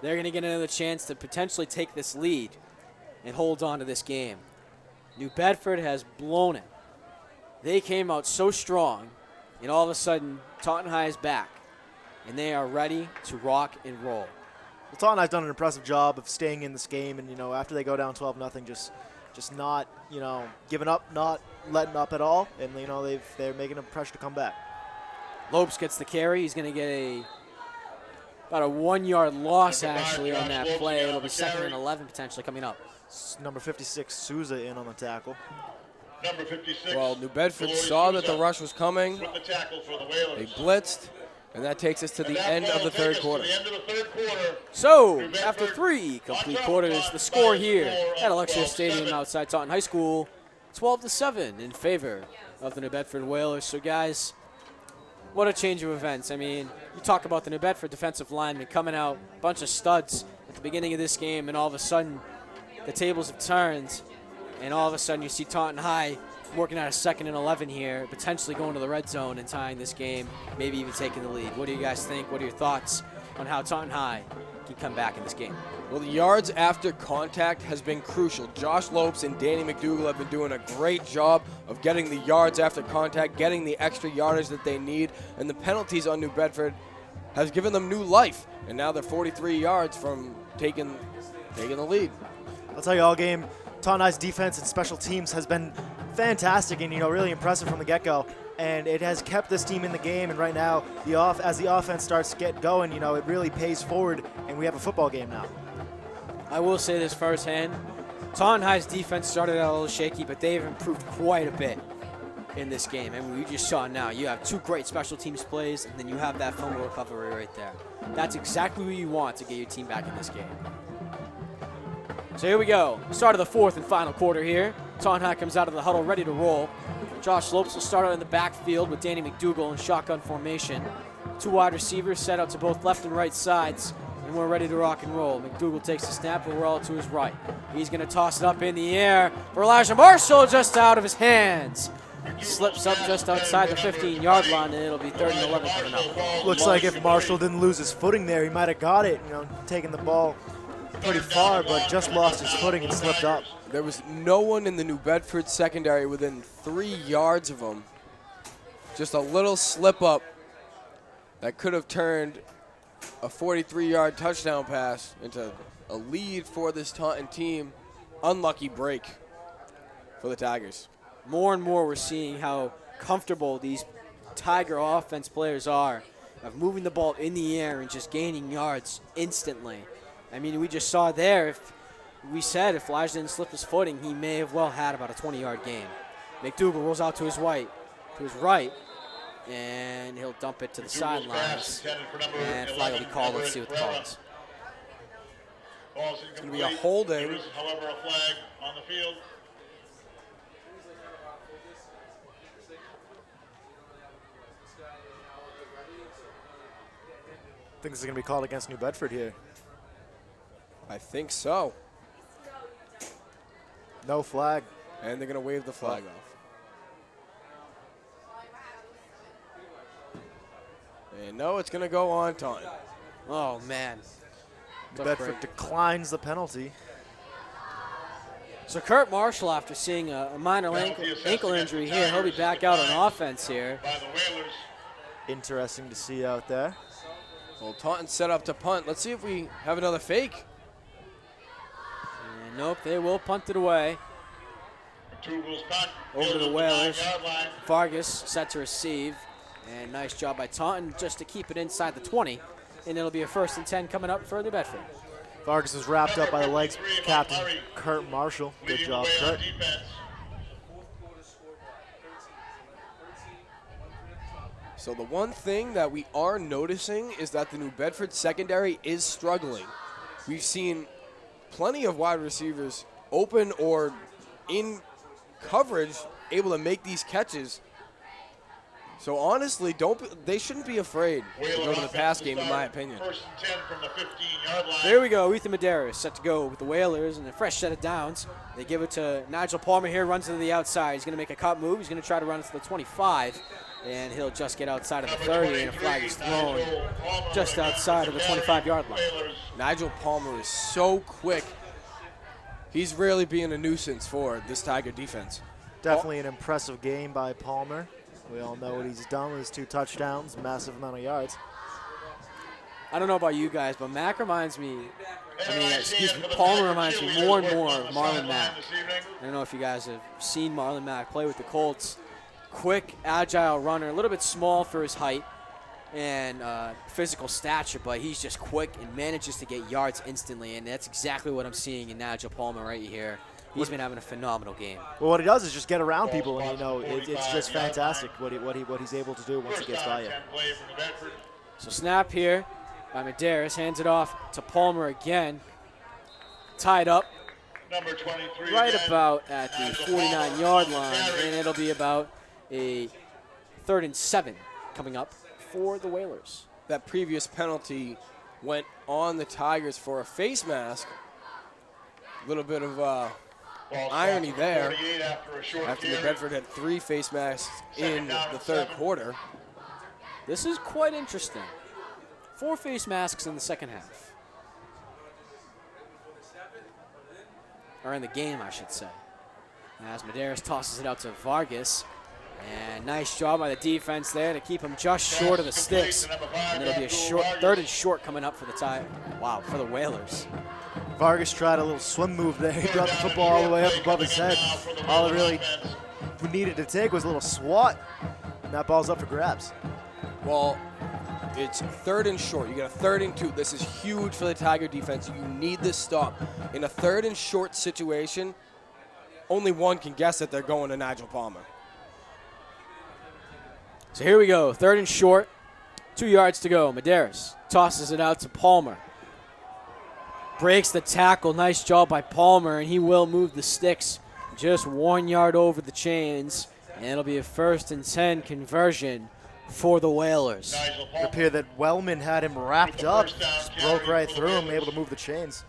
They're going to get another chance to potentially take this lead and hold on to this game. New Bedford has blown it. They came out so strong, and all of a sudden, Taunton High is back, and they are ready to rock and roll. Well, Taunton High's done an impressive job of staying in this game, and after they go down 12-0, just not giving up, not letting up at all, and they're making a pressure to come back. Lopes gets the carry. He's going to get about a 1 yard loss actually on that play. It'll be 2nd and 11 potentially coming up. Number 56 Souza in on the tackle. Number 56. Well, New Bedford saw that the rush was coming. With the tackle for the Whalers. They blitzed, and that takes us to the end of the third quarter. So, after 3 complete quarters, the score here at Alexia Stadium outside Taunton High School, 12-7 in favor of the New Bedford Whalers. So, guys, what a change of events. I mean, you talk about the New Bedford defensive linemen coming out, a bunch of studs at the beginning of this game, and all of a sudden the tables have turned, and all of a sudden you see Taunton High working out a 2nd and 11 here, potentially going to the red zone and tying this game, maybe even taking the lead. What do you guys think? What are your thoughts on how Taunton High can come back in this game? Well, the yards after contact has been crucial. Josh Lopes and Danny McDougall have been doing a great job of getting the yards after contact, getting the extra yardage that they need, and the penalties on New Bedford has given them new life, and now they're 43 yards from taking the lead. I'll tell you, all game, Taunton High's defense and special teams has been fantastic and really impressive from the get-go, and it has kept this team in the game. And right now, as the offense starts to get going, it really pays forward, and we have a football game now. I will say this firsthand. Taunton High's defense started out a little shaky, but they've improved quite a bit in this game. And we just saw now, you have 2 great special teams plays, and then you have that fumble recovery right there. That's exactly what you want to get your team back in this game. So here we go. Start of the 4th and final quarter here. Taunton High comes out of the huddle ready to roll. Josh Lopes will start out in the backfield with Danny McDougall in shotgun formation. 2 wide receivers set out to both left and right sides, and we're ready to rock and roll. McDougall takes the snap, but we're all to his right. He's going to toss it up in the air for Elijah Marshall, just out of his hands. Slips up just outside the 15-yard line, and it'll be 3rd and 11 coming up. Looks like if Marshall didn't lose his footing there, he might have got it, taking the ball pretty far, but just lost his footing and slipped up. There was no one in the New Bedford secondary within 3 yards of him. Just a little slip up that could have turned a 43-yard touchdown pass into a lead for this Taunton team. Unlucky break for the Tigers. More and more we're seeing how comfortable these Tiger offense players are of moving the ball in the air and just gaining yards instantly. I mean, we just saw there, if Elijah didn't slip his footing, he may have well had about a 20-yard gain. McDougall rolls out to his right, and he'll dump it to the sidelines. And flag will be called. Let's see what the call is. It's going to be a holding. There is, however, a flag on the field. I think this is going to be called against New Bedford here. I think so. No flag. And they're going to wave the flag off. And no, it's going to go on Taunton. Oh, man. New Bedford declines the penalty. So Kurt Marshall, after seeing a minor ankle injury here, he'll be back out on offense here. Interesting to see out there. Well, Taunton set up to punt. Let's see if we have another fake. And nope, they will punt it away. Over to the Whalers. Vargas set to receive. And nice job by Taunton just to keep it inside the 20. And it'll be a 1st and 10 coming up for New Bedford. Vargas was wrapped up by the legs, captain Kurt Marshall. Good job, Kurt. So the one thing that we are noticing is that the New Bedford secondary is struggling. We've seen plenty of wide receivers open or in coverage able to make these catches. So honestly, they shouldn't be afraid to go to the pass game, in my opinion. 1st and 10 from the 15-yard line. There we go. Ethan Medeiros set to go with the Whalers and a fresh set of downs. They give it to Nigel Palmer here, runs to the outside. He's going to make a cut move. He's going to try to run it to the 25, and he'll just get outside of the 30, and a flag is thrown just outside of the 25-yard line. Nigel Palmer is so quick. He's really being a nuisance for this Tiger defense. Definitely an impressive game by Palmer. We all know what he's done with his 2 touchdowns, massive amount of yards. I don't know about you guys, but Mack reminds me, Palmer reminds me more and more of Marlon Mack. I don't know if you guys have seen Marlon Mack play with the Colts. Quick, agile runner, a little bit small for his height and physical stature, but he's just quick and manages to get yards instantly, and that's exactly what I'm seeing in Nigel Palmer right here. He's been having a phenomenal game. Well, what he does is just get around people, and it's just fantastic what he's able to do once he gets by you. So snap here by Medeiros, hands it off to Palmer again. Tied up Number 23 right again, about at the 49-yard line, and it'll be about a 3rd and 7 coming up for the Whalers. That previous penalty went on the Tigers for a face mask. A little bit of irony there after New Bedford had 3 face masks in the 3rd quarter. This is quite interesting. 4 face masks in the 2nd half. Or in the game, I should say. As Medeiros tosses it out to Vargas. And nice job by the defense there to keep him just short of the sticks. And it'll be a 3rd and short coming up for the for the Whalers. Vargas tried a little swim move there. He brought the football all the way up above his head. All it really needed to take was a little swat, and that ball's up for grabs. Well, it's 3rd and short. You get a 3rd and 2. This is huge for the Tiger defense. You need this stop. In a 3rd and short situation, only one can guess that they're going to Nigel Palmer. So here we go, 3rd and short, 2 yards to go. Medeiros tosses it out to Palmer. Breaks the tackle, nice job by Palmer, and he will move the sticks just 1 yard over the chains, and it'll be a 1st and 10 conversion for the Whalers. It appeared that Wellman had him wrapped up, just broke right through him, able to move the chains.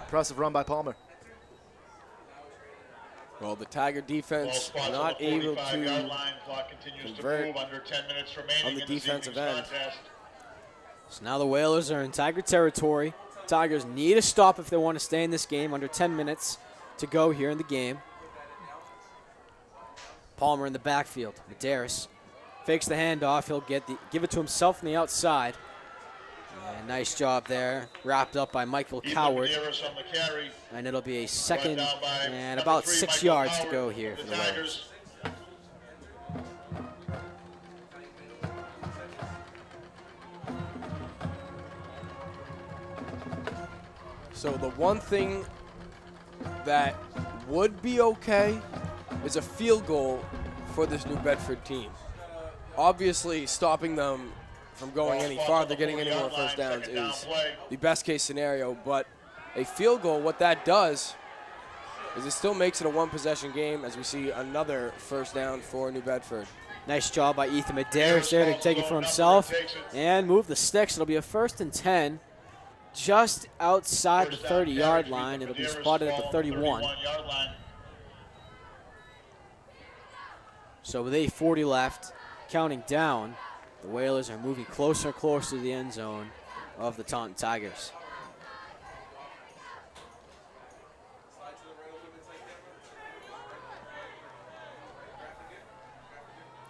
Impressive run by Palmer. Well, the Tiger defense not able to convert on the defensive end. So now the Whalers are in Tiger territory. Tigers need a stop if they want to stay in this game. Under 10 minutes to go here in the game. Palmer in the backfield. Medeiros fakes the handoff. He'll give it to himself on the outside. And nice job there. Wrapped up by Michael Coward. And it'll be a 2nd and about 6 yards to go here for the Whalers. So the one thing that would be okay is a field goal for this New Bedford team. Obviously, stopping them from going any farther, getting any more 1st downs is the best case scenario, but a field goal, what that does is it still makes it a 1-possession game as we see another 1st down for New Bedford. Nice job by Ethan Medeiros there to take it for himself and move the sticks. It'll be a 1st and 10 just outside the 30-yard line. It'll be spotted at the 31. So with 8:40 left, counting down, the Whalers are moving closer and closer to the end zone of the Taunton Tigers.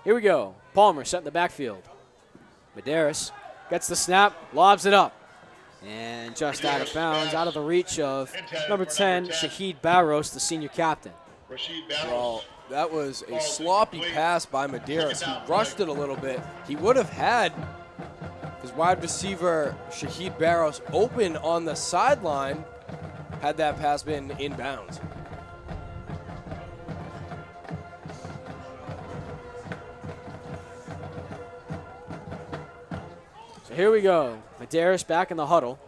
Here we go. Palmer set in the backfield. Medeiros gets the snap, lobs it up. And just out of bounds, out of the reach of number 10, Shahid Barros, the senior captain. Rashid Barros. Well, that was a sloppy pass by Medeiros. He rushed it a little bit. He would have had his wide receiver, Shahid Barros, open on the sideline had that pass been inbounds. So here we go. Medeiros back in the huddle.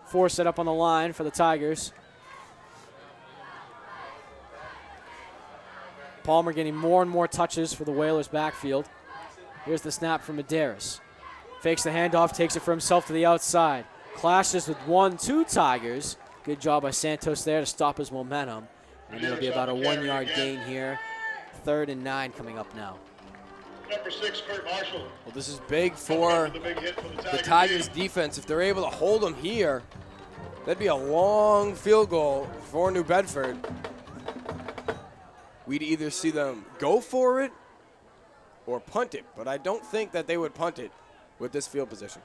4 set up on the line for the Tigers. Palmer getting more and more touches for the Whalers backfield. Here's the snap from Medeiros. Fakes the handoff, takes it for himself to the outside. Clashes with 1-2 Tigers. Good job by Santos there to stop his momentum. And it'll be about a 1-yard gain here. 3rd and 9 coming up now. Number 6, Kurt Marshall. Well, this is big for the Tigers defense. If they're able to hold them here, that'd be a long field goal for New Bedford. We'd either see them go for it or punt it, but I don't think that they would punt it with this field position.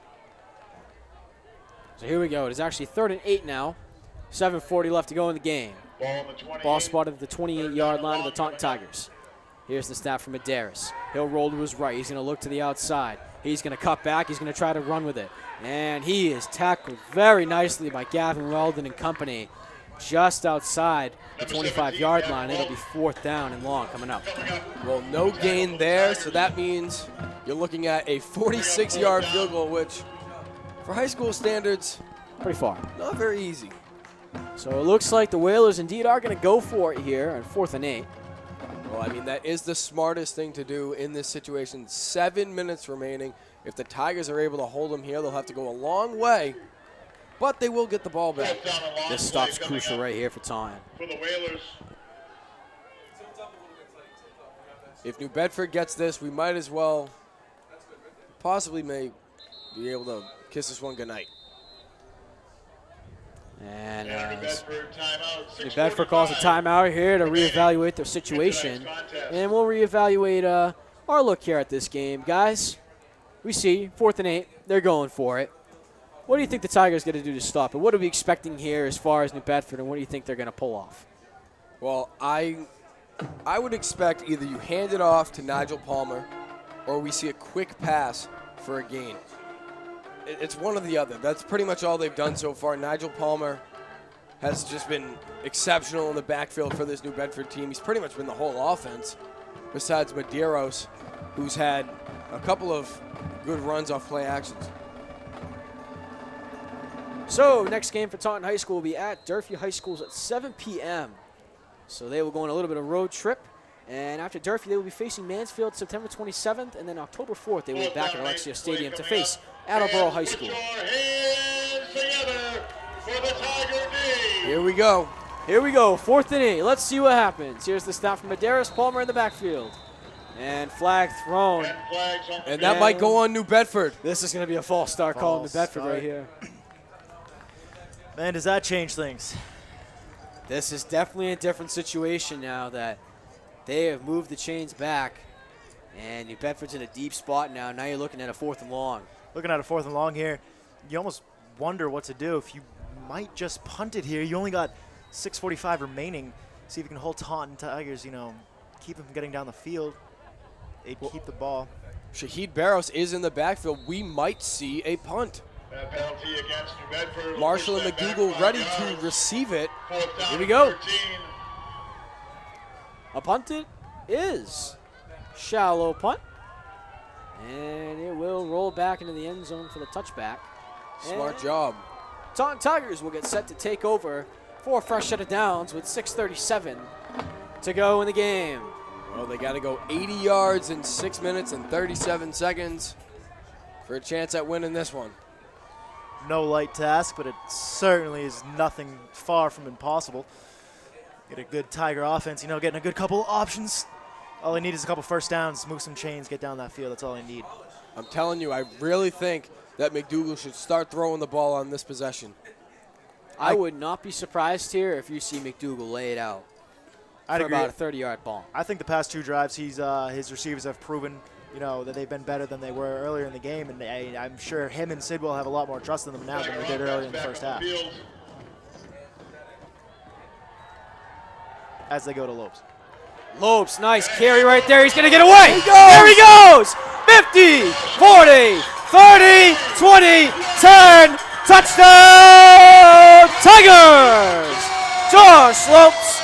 So here we go. It is actually 3rd and 8 now. 7:40 left to go in the game. Ball spotted at the 28-yard line of the Taunton Tigers. Here's the snap from Medeiros. He'll roll to his right. He's going to look to the outside. He's going to cut back. He's going to try to run with it. And he is tackled very nicely by Gavin Weldon and company just outside the 25-yard line. It'll be 4th down and long coming up. Well, no gain there, so that means you're looking at a 46-yard field goal, which for high school standards, pretty far. Not very easy. So it looks like the Whalers indeed are going to go for it here on 4th and 8. Well, I mean, that is the smartest thing to do in this situation. 7 minutes remaining. If the Tigers are able to hold them here, they'll have to go a long way, but they will get the ball back. This stop's crucial right here for Taunton. For the Whalers. If New Bedford gets this, we might as well possibly may be able to kiss this one goodnight. And New Bedford calls a timeout here to reevaluate their situation. And we'll reevaluate our look here at this game. Guys, we see 4th and 8. They're going for it. What do you think the Tigers going to do to stop it? What are we expecting here as far as New Bedford, and what do you think they're going to pull off? Well, I would expect either you hand it off to Nigel Palmer or we see a quick pass for a gain. It's one or the other. That's pretty much all they've done so far. Nigel Palmer has just been exceptional in the backfield for this New Bedford team. He's pretty much been the whole offense, besides Medeiros, who's had a couple of good runs off play actions. So next game for Taunton High School will be at Durfee High Schools at 7 p.m. So they will go on a little bit of road trip. And after Durfee, they will be facing Mansfield September 27th, and then October 4th, they will be back at Alexia Stadium to face Attleboro High School. Here we go. Here we go, 4th and 8. Let's see what happens. Here's the snap from Medeiros, Palmer in the backfield. And flag thrown. And that might go on New Bedford. This is going to be a false start call on New Bedford right here. Man, does that change things? This is definitely a different situation now that they have moved the chains back. And New Bedford's in a deep spot now. Now you're looking at a 4th and long. Looking at a 4th and long here, you almost wonder what to do. If you might just punt it here, you only got 6:45 remaining. See if you can hold Taunton Tigers, keep them from getting down the field. They keep the ball. Shahid Barros is in the backfield. We might see a punt. Penalty against New Bedford. Marshall and McDougal ready to receive it. Here we go. A punt it is. Shallow punt. And it will roll back into the end zone for the touchback. Smart job. Taunton Tigers will get set to take over for a fresh set of downs with 6:37 to go in the game. Well, they got to go 80 yards in 6 minutes and 37 seconds for a chance at winning this one. No light task, but it certainly is nothing far from impossible. Get a good Tiger offense, getting a good couple options. All they need is a couple first downs, move some chains, get down that field. That's all they need. I'm telling you, I really think that McDougal should start throwing the ball on this possession. I would not be surprised here if you see McDougal lay it out I'd for agree. about a 30-yard ball. I think the past 2 drives, his receivers have proven, that they've been better than they were earlier in the game, and I'm sure him and Sid will have a lot more trust in them now than they did earlier in the first half. as they go to Lopes. Lopes, nice carry right there. He's going to get away. There he goes. 50, 40, 30, 20, 10. Touchdown, Tigers! Josh Lopes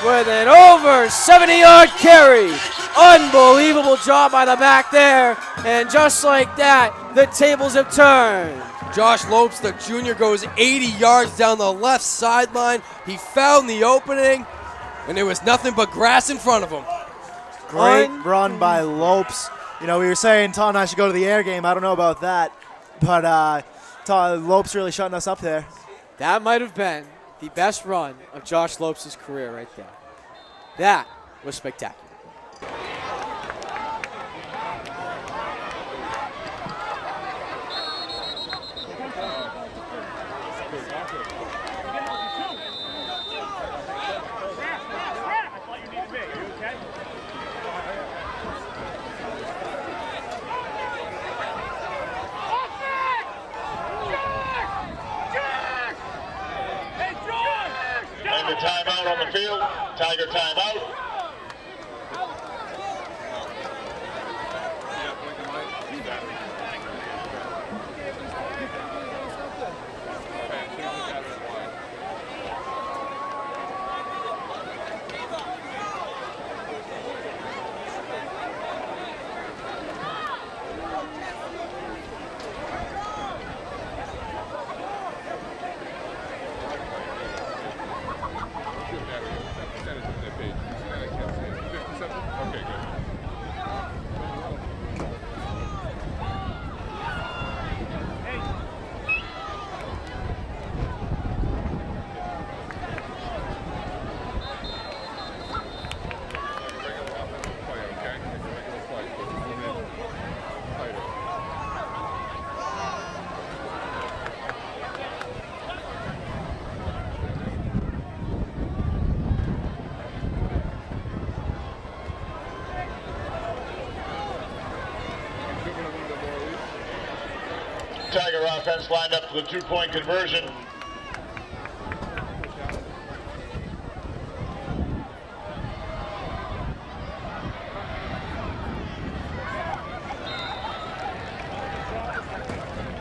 with an over 70-yard carry. Unbelievable job by the back there. And just like that, the tables have turned. Josh Lopes, the junior, goes 80 yards down the left sideline. He found the opening, and there was nothing but grass in front of him. Great run by Lopes. You know, we were saying Taunton High should go to the air game. I don't know about that, but Lopes really shutting us up there. That might have been the best run of Josh Lopes' career right there. That was spectacular. And the timeout on the field. Tiger timeout. Tiger offense lined up for the two-point conversion.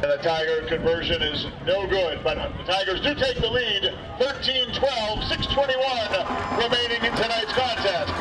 And the Tiger conversion is no good, but the Tigers do take the lead, 13-12, 6:21 remaining in tonight's contest.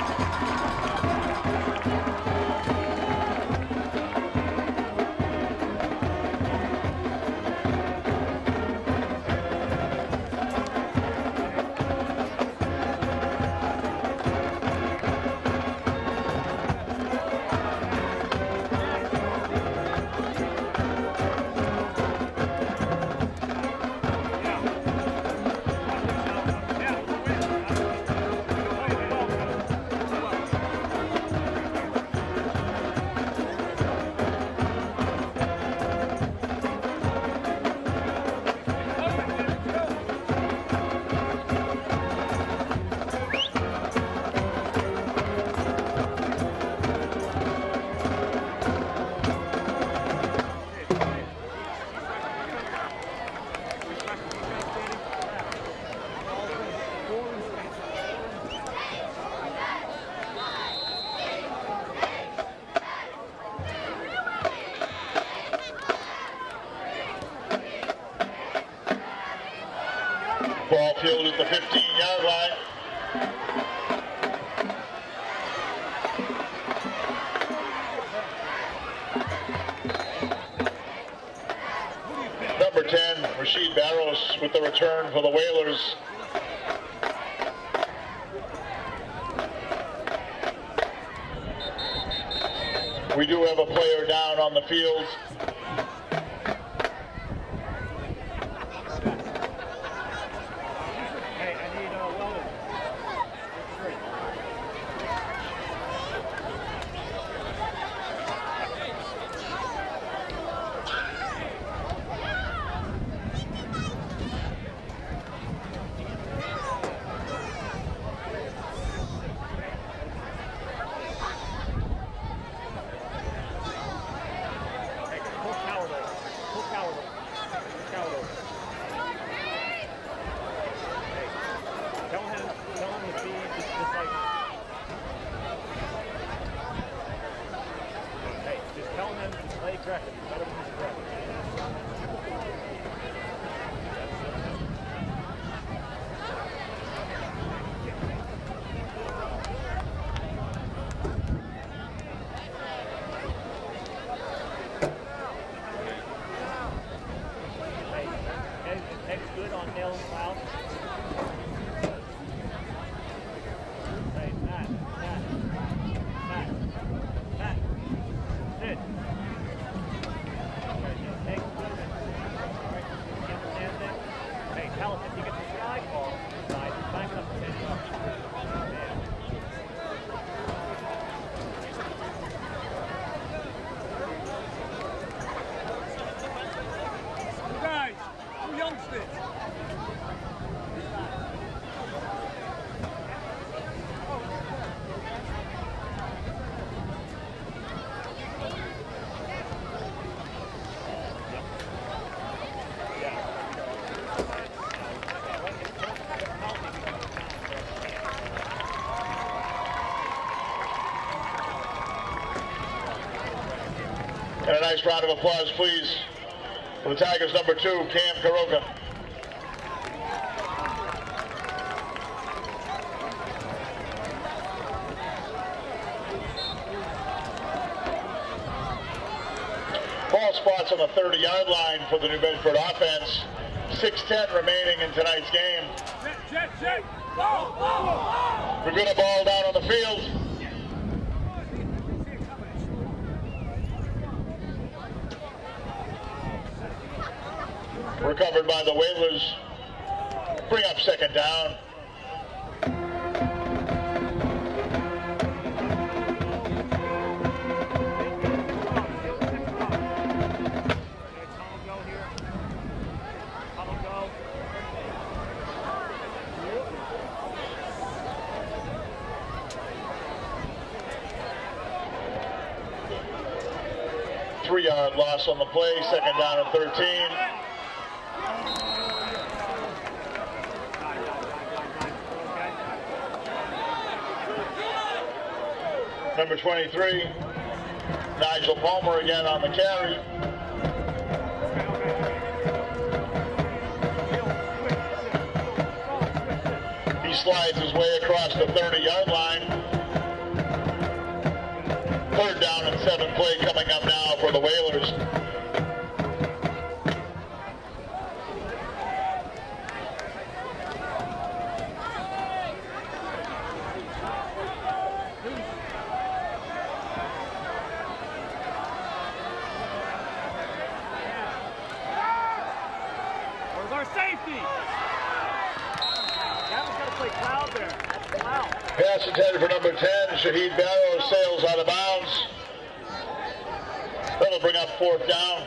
Ball fielded at the 15-yard line. Number 10, Rasheed Barros with the return for the Whalers. We do have a player down on the field. And a nice round of applause, please, for the Tigers' number 2, Cam Karoka. Ball spots on the 30-yard line for the New Bedford offense. 6:10 remaining in tonight's game. We've got a ball down on the field. Recovered by the Whalers. Bring up second down. Three-yard loss on the play, second down and 13. Number 23, Nigel Palmer again on the carry. He slides his way across the 30-yard line. Third down and 7 play coming up now for the Whalers. Pass intended for number 10, Shahid Barrows, sails out of bounds. That'll bring up fourth down.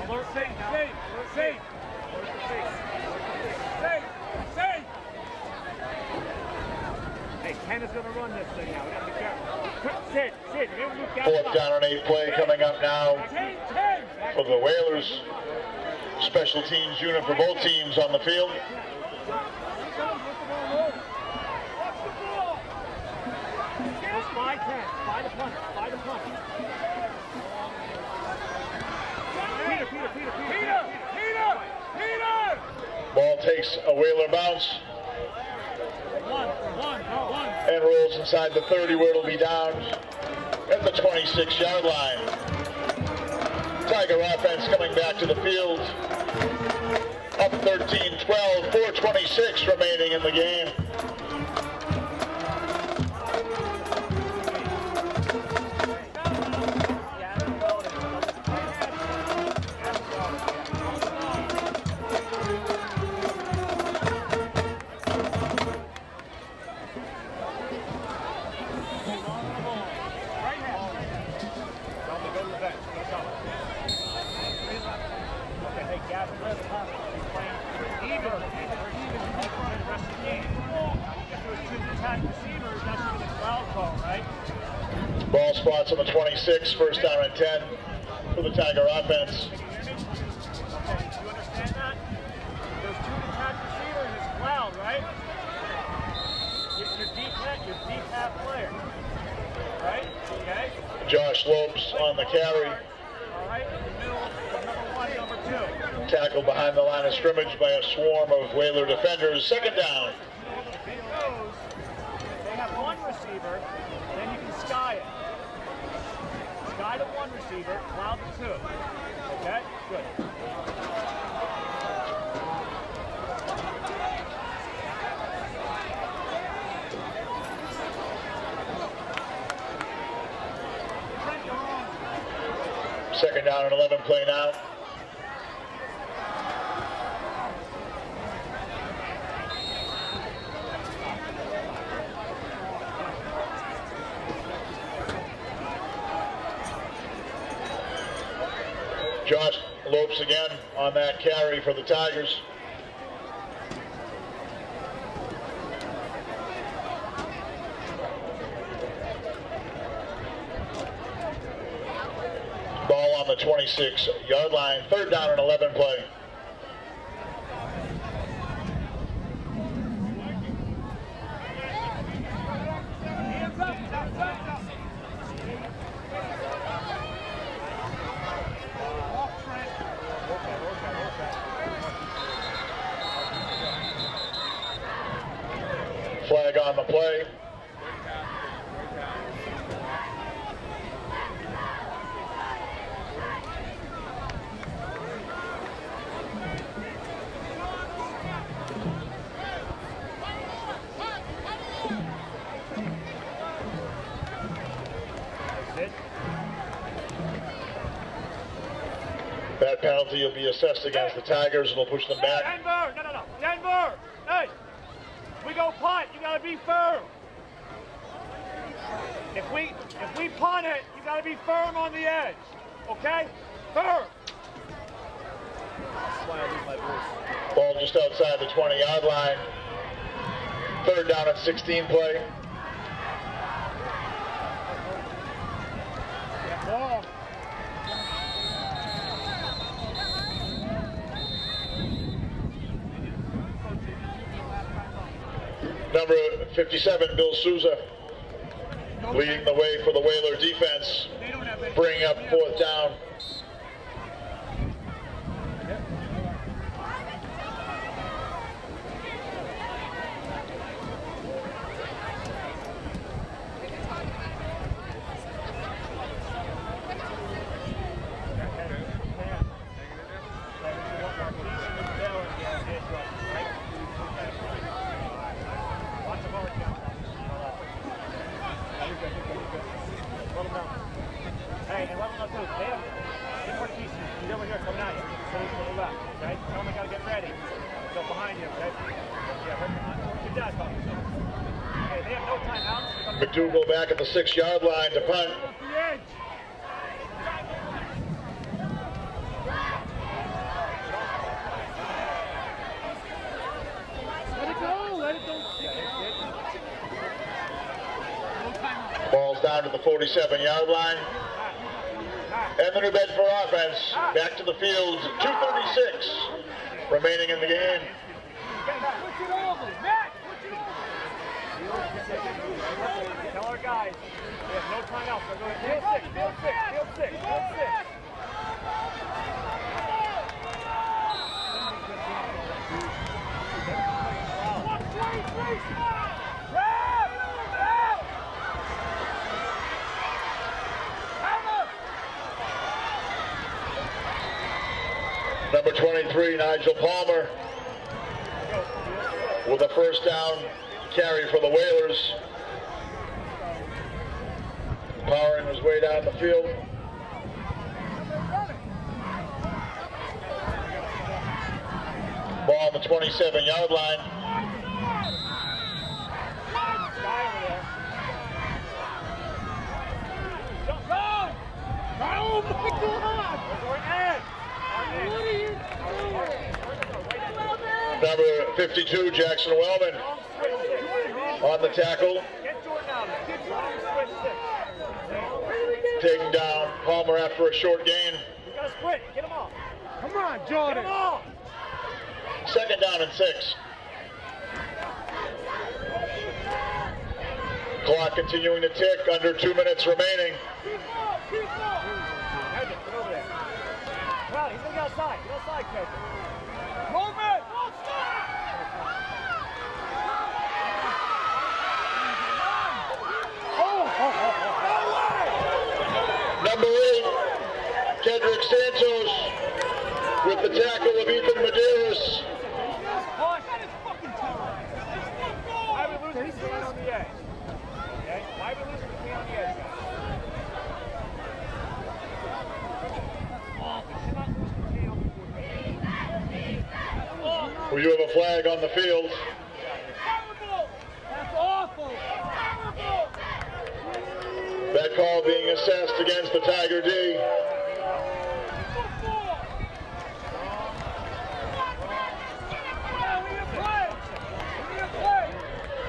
Alert, safe. Hey, Ken is going to run this thing now. We got to be careful. Sid, Fourth down and 8 play coming up now for the Whalers. Special teams unit for both teams on the field. By the punt. Peter! Ball takes a Whaler bounce. And rolls inside the 30 where it'll be down at the 26-yard line. Tiger offense coming back to the field. Up 13-12, 4:26 remaining in the game. Ball spots on the 26, first down and 10 for the Tiger offense. player. Right? Okay? Josh Lopes on the carry. All right, in the middle of number 1, number 2. Tackled behind the line of scrimmage by a swarm of Whaler defenders. Second down. If it goes, they have one receiver, then you can sky it. Sky to one receiver, cloud to 2. Okay? Good. Second down and 11 play now. Josh Lopes again on that carry for the Tigers. Ball on the 26-yard line. Third down and 11 play. Flag on the play. That penalty will be assessed against the Tigers. It'll push them back. Denver! No. Denver! Hey! We go punt, you gotta be firm. If we punt it, you gotta be firm on the edge. Okay? Firm! Ball just outside the 20-yard line. Third down and 16 play. Ball. Number 57, Bill Souza, leading the way for the Whaler defense, bringing up fourth down. Hey, and let them know too. They have big more pieces. He's over here coming at you. So he's to the left. Okay? Tell him I gotta get ready. Go behind you, okay? Yeah, right. Good job, Tommy. Okay, they have no timeouts. McDougal back at the 6-yard line to punt. Off the edge. Let it go. Let it go. Ball's down to the 47-yard line. And the New Bedford offense back to the field. 2:36 remaining in the game. Tell our guys, we have no time else. We're going field six. Number 23, Nigel Palmer, with a first down carry for the Whalers. Powering his way down the field. Ball on the 27-yard line. Oh my God! Number 52, Jackson Wellman, on the tackle. Taking down Palmer after a short gain. You gotta sprint. Get him off. Come on, Jordan. Get him off. Second down and 6. Clock continuing to tick, under 2 minutes remaining. Get over there. Well, he's going to get outside. Get outside, Kedrick. Move it! Don't stop! Number 8, Kedrick Santos with the tackle of Ethan Medeiros. Why we losing this man on the edge? Okay? Why we losing this man on the edge, guys? We do have a flag on the field. Terrible! That's awful! Terrible! That call being assessed against the Tiger D.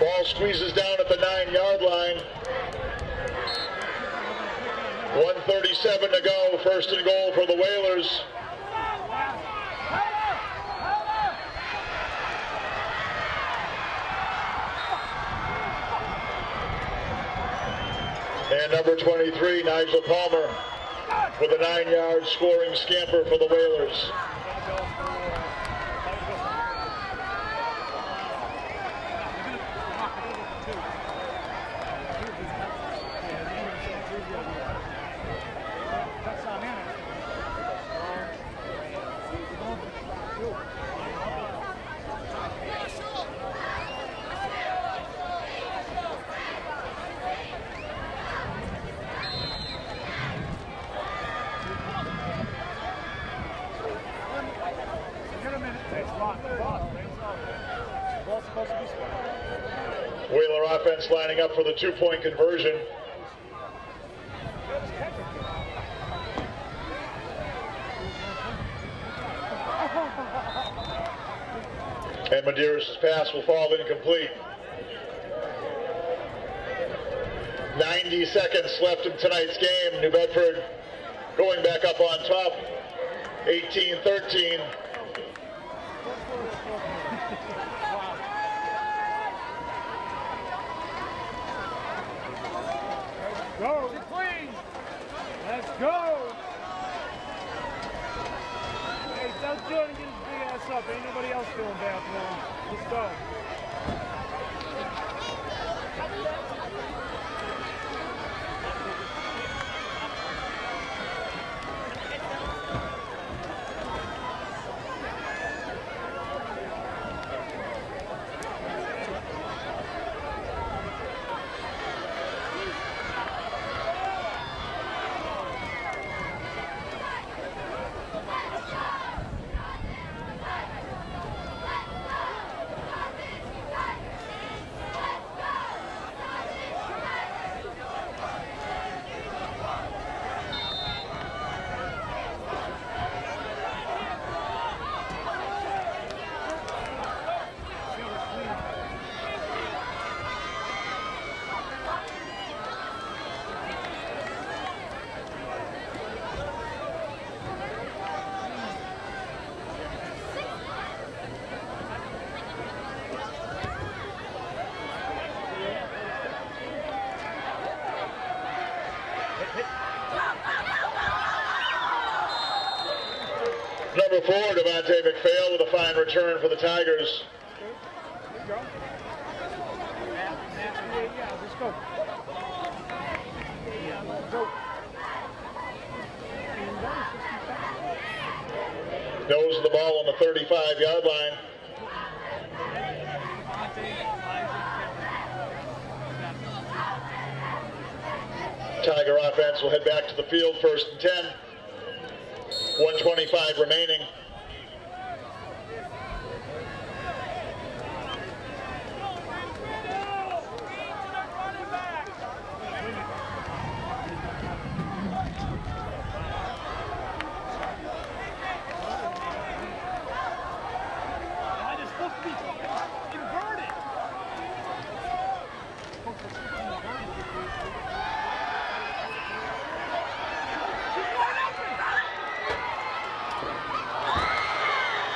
Ball squeezes down at the 9-yard line. 1:37 to go. First and goal for the Whalers. And number 23, Nigel Palmer, with a 9-yard scoring scamper for the Whalers. Whaler offense lining up for the 2-point conversion. And Medeiros' pass will fall incomplete. 90 seconds left in tonight's game. New Bedford going back up on top, 18-13. Go! Clean! Let's go! Hey, tell Jordan to get his big ass up. Ain't nobody else feeling bad for him. Let's go. Number 4, Devontae McPhail with a fine return for the Tigers. There you go. Yeah, let's go. Go. Nose of the ball on the 35-yard line. Tiger offense will head back to the field, 1st and 10. 1:25 remaining.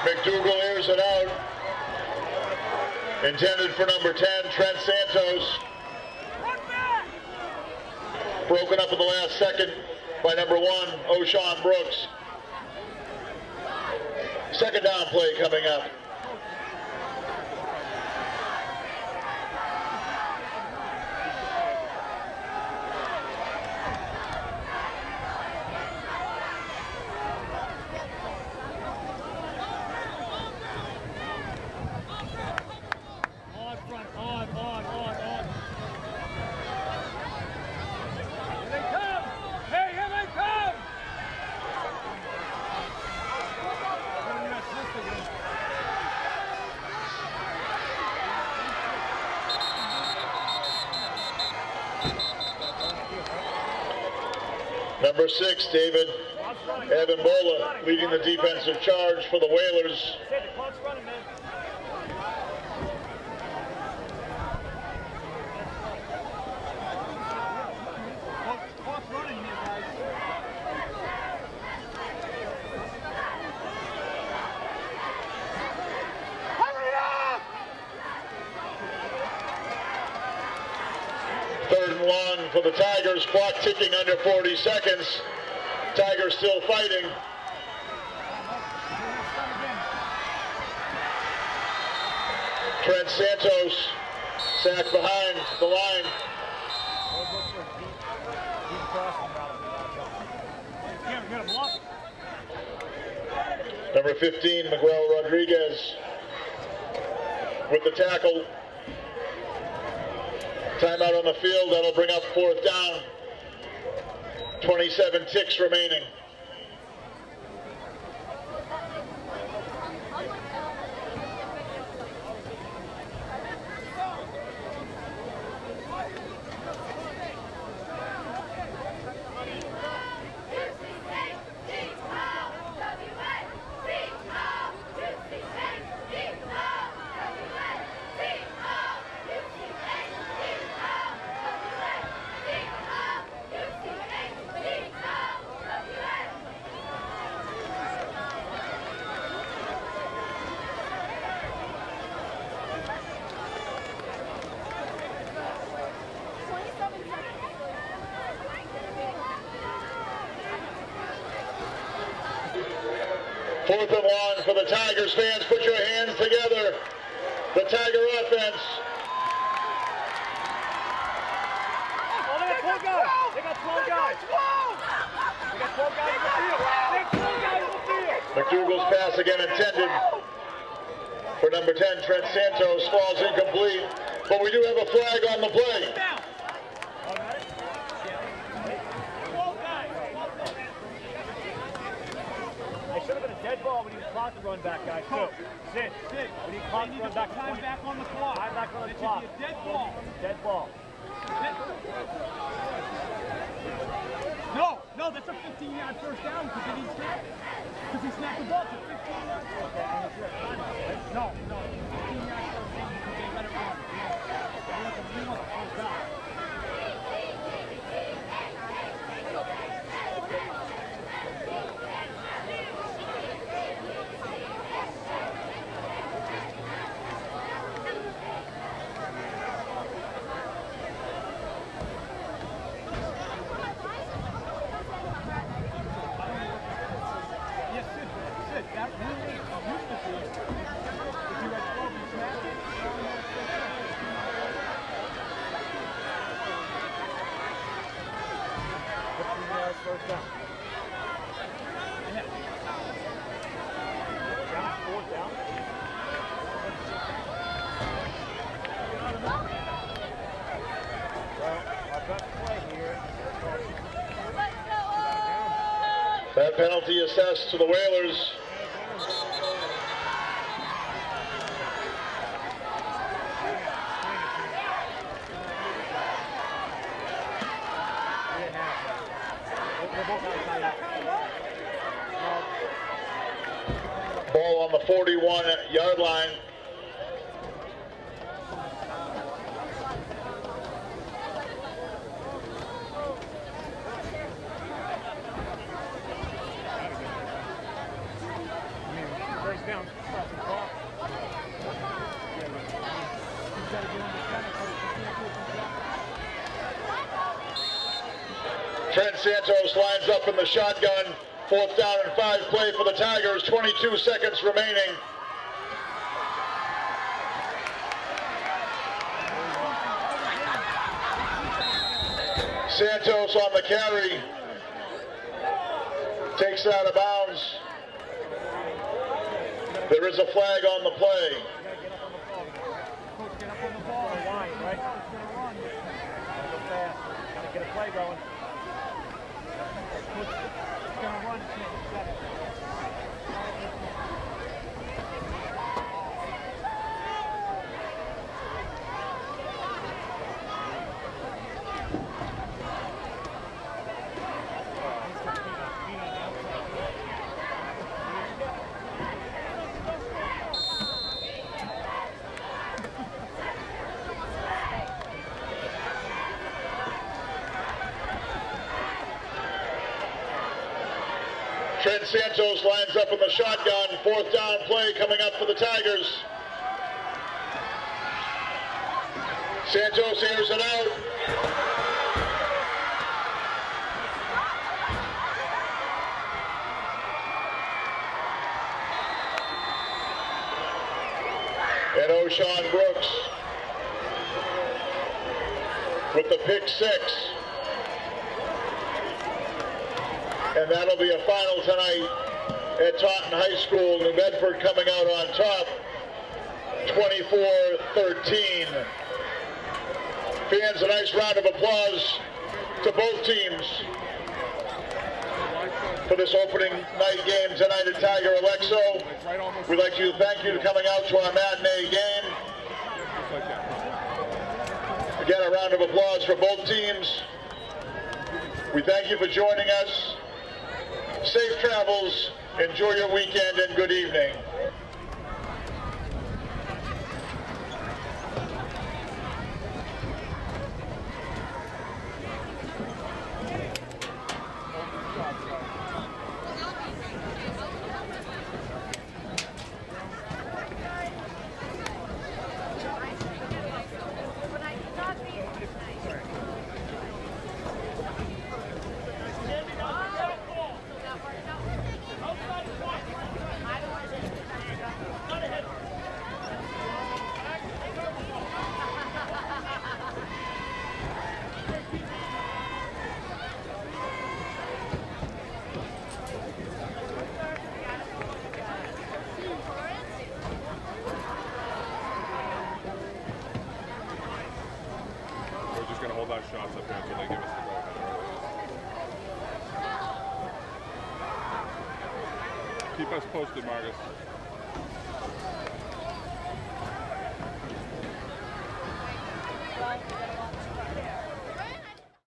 McDougal airs it out. Intended for number 10, Trent Santos. Broken up in the last second by number 1, O'Shawn Brooks. Second down play coming up. Number 6, David Abimbola, leading the defensive charge for the Whalers. Third and long for the Tigers, clock ticking under 40 seconds. Tigers still fighting. Trent Santos sacked behind the line. Number 15, Miguel Rodriguez with the tackle. Timeout on the field, that'll bring up fourth down. 27 ticks remaining. Fourth and long for the Tigers fans. Put your hands together. The Tiger offense. Oh, they got 12 guys. They got 12 guys. They got 12 guys in the field. They got 12 guys in the field. McDougal's pass again intended for number 10, Trent Santos, falls incomplete. But we do have a flag on the play. Dead ball, we need the clock to run back, guys. Sit. We need clock to run back. Time back on the clock. Time back on the clock. It should be a dead ball. Dead ball. No, that's a 15-yard first down because he snapped it. Because he snapped the ball to 15 yards. No, 15-yard first down because they let it run. We want a first down. First down. Fourth down. Well, our best play here. That penalty assessed to the Whalers. Ball on the 41-yard line. Trent Santos lines up in the shotgun. 4th down and 5 play for the Tigers. 22 seconds remaining. Santos on the carry. Takes it out of bounds. There is a flag on the play. Get up on the ball and line, right? Go fast. Gotta get a play going. It's gonna run. Trent Santos lines up in the shotgun. 4th down play coming up for the Tigers. Santos airs it out. And O'Shawn Brooks with the pick 6. And that'll be a final tonight at Taunton High School. New Bedford coming out on top, 24-13. Fans, a nice round of applause to both teams for this opening night game tonight at Tiger Alexo. We'd like to thank you for coming out to our matinee game. Again, a round of applause for both teams. We thank you for joining us. Safe travels, enjoy your weekend, and good evening. Shots up there until they give us the go ahead. Keep us posted, Marcus.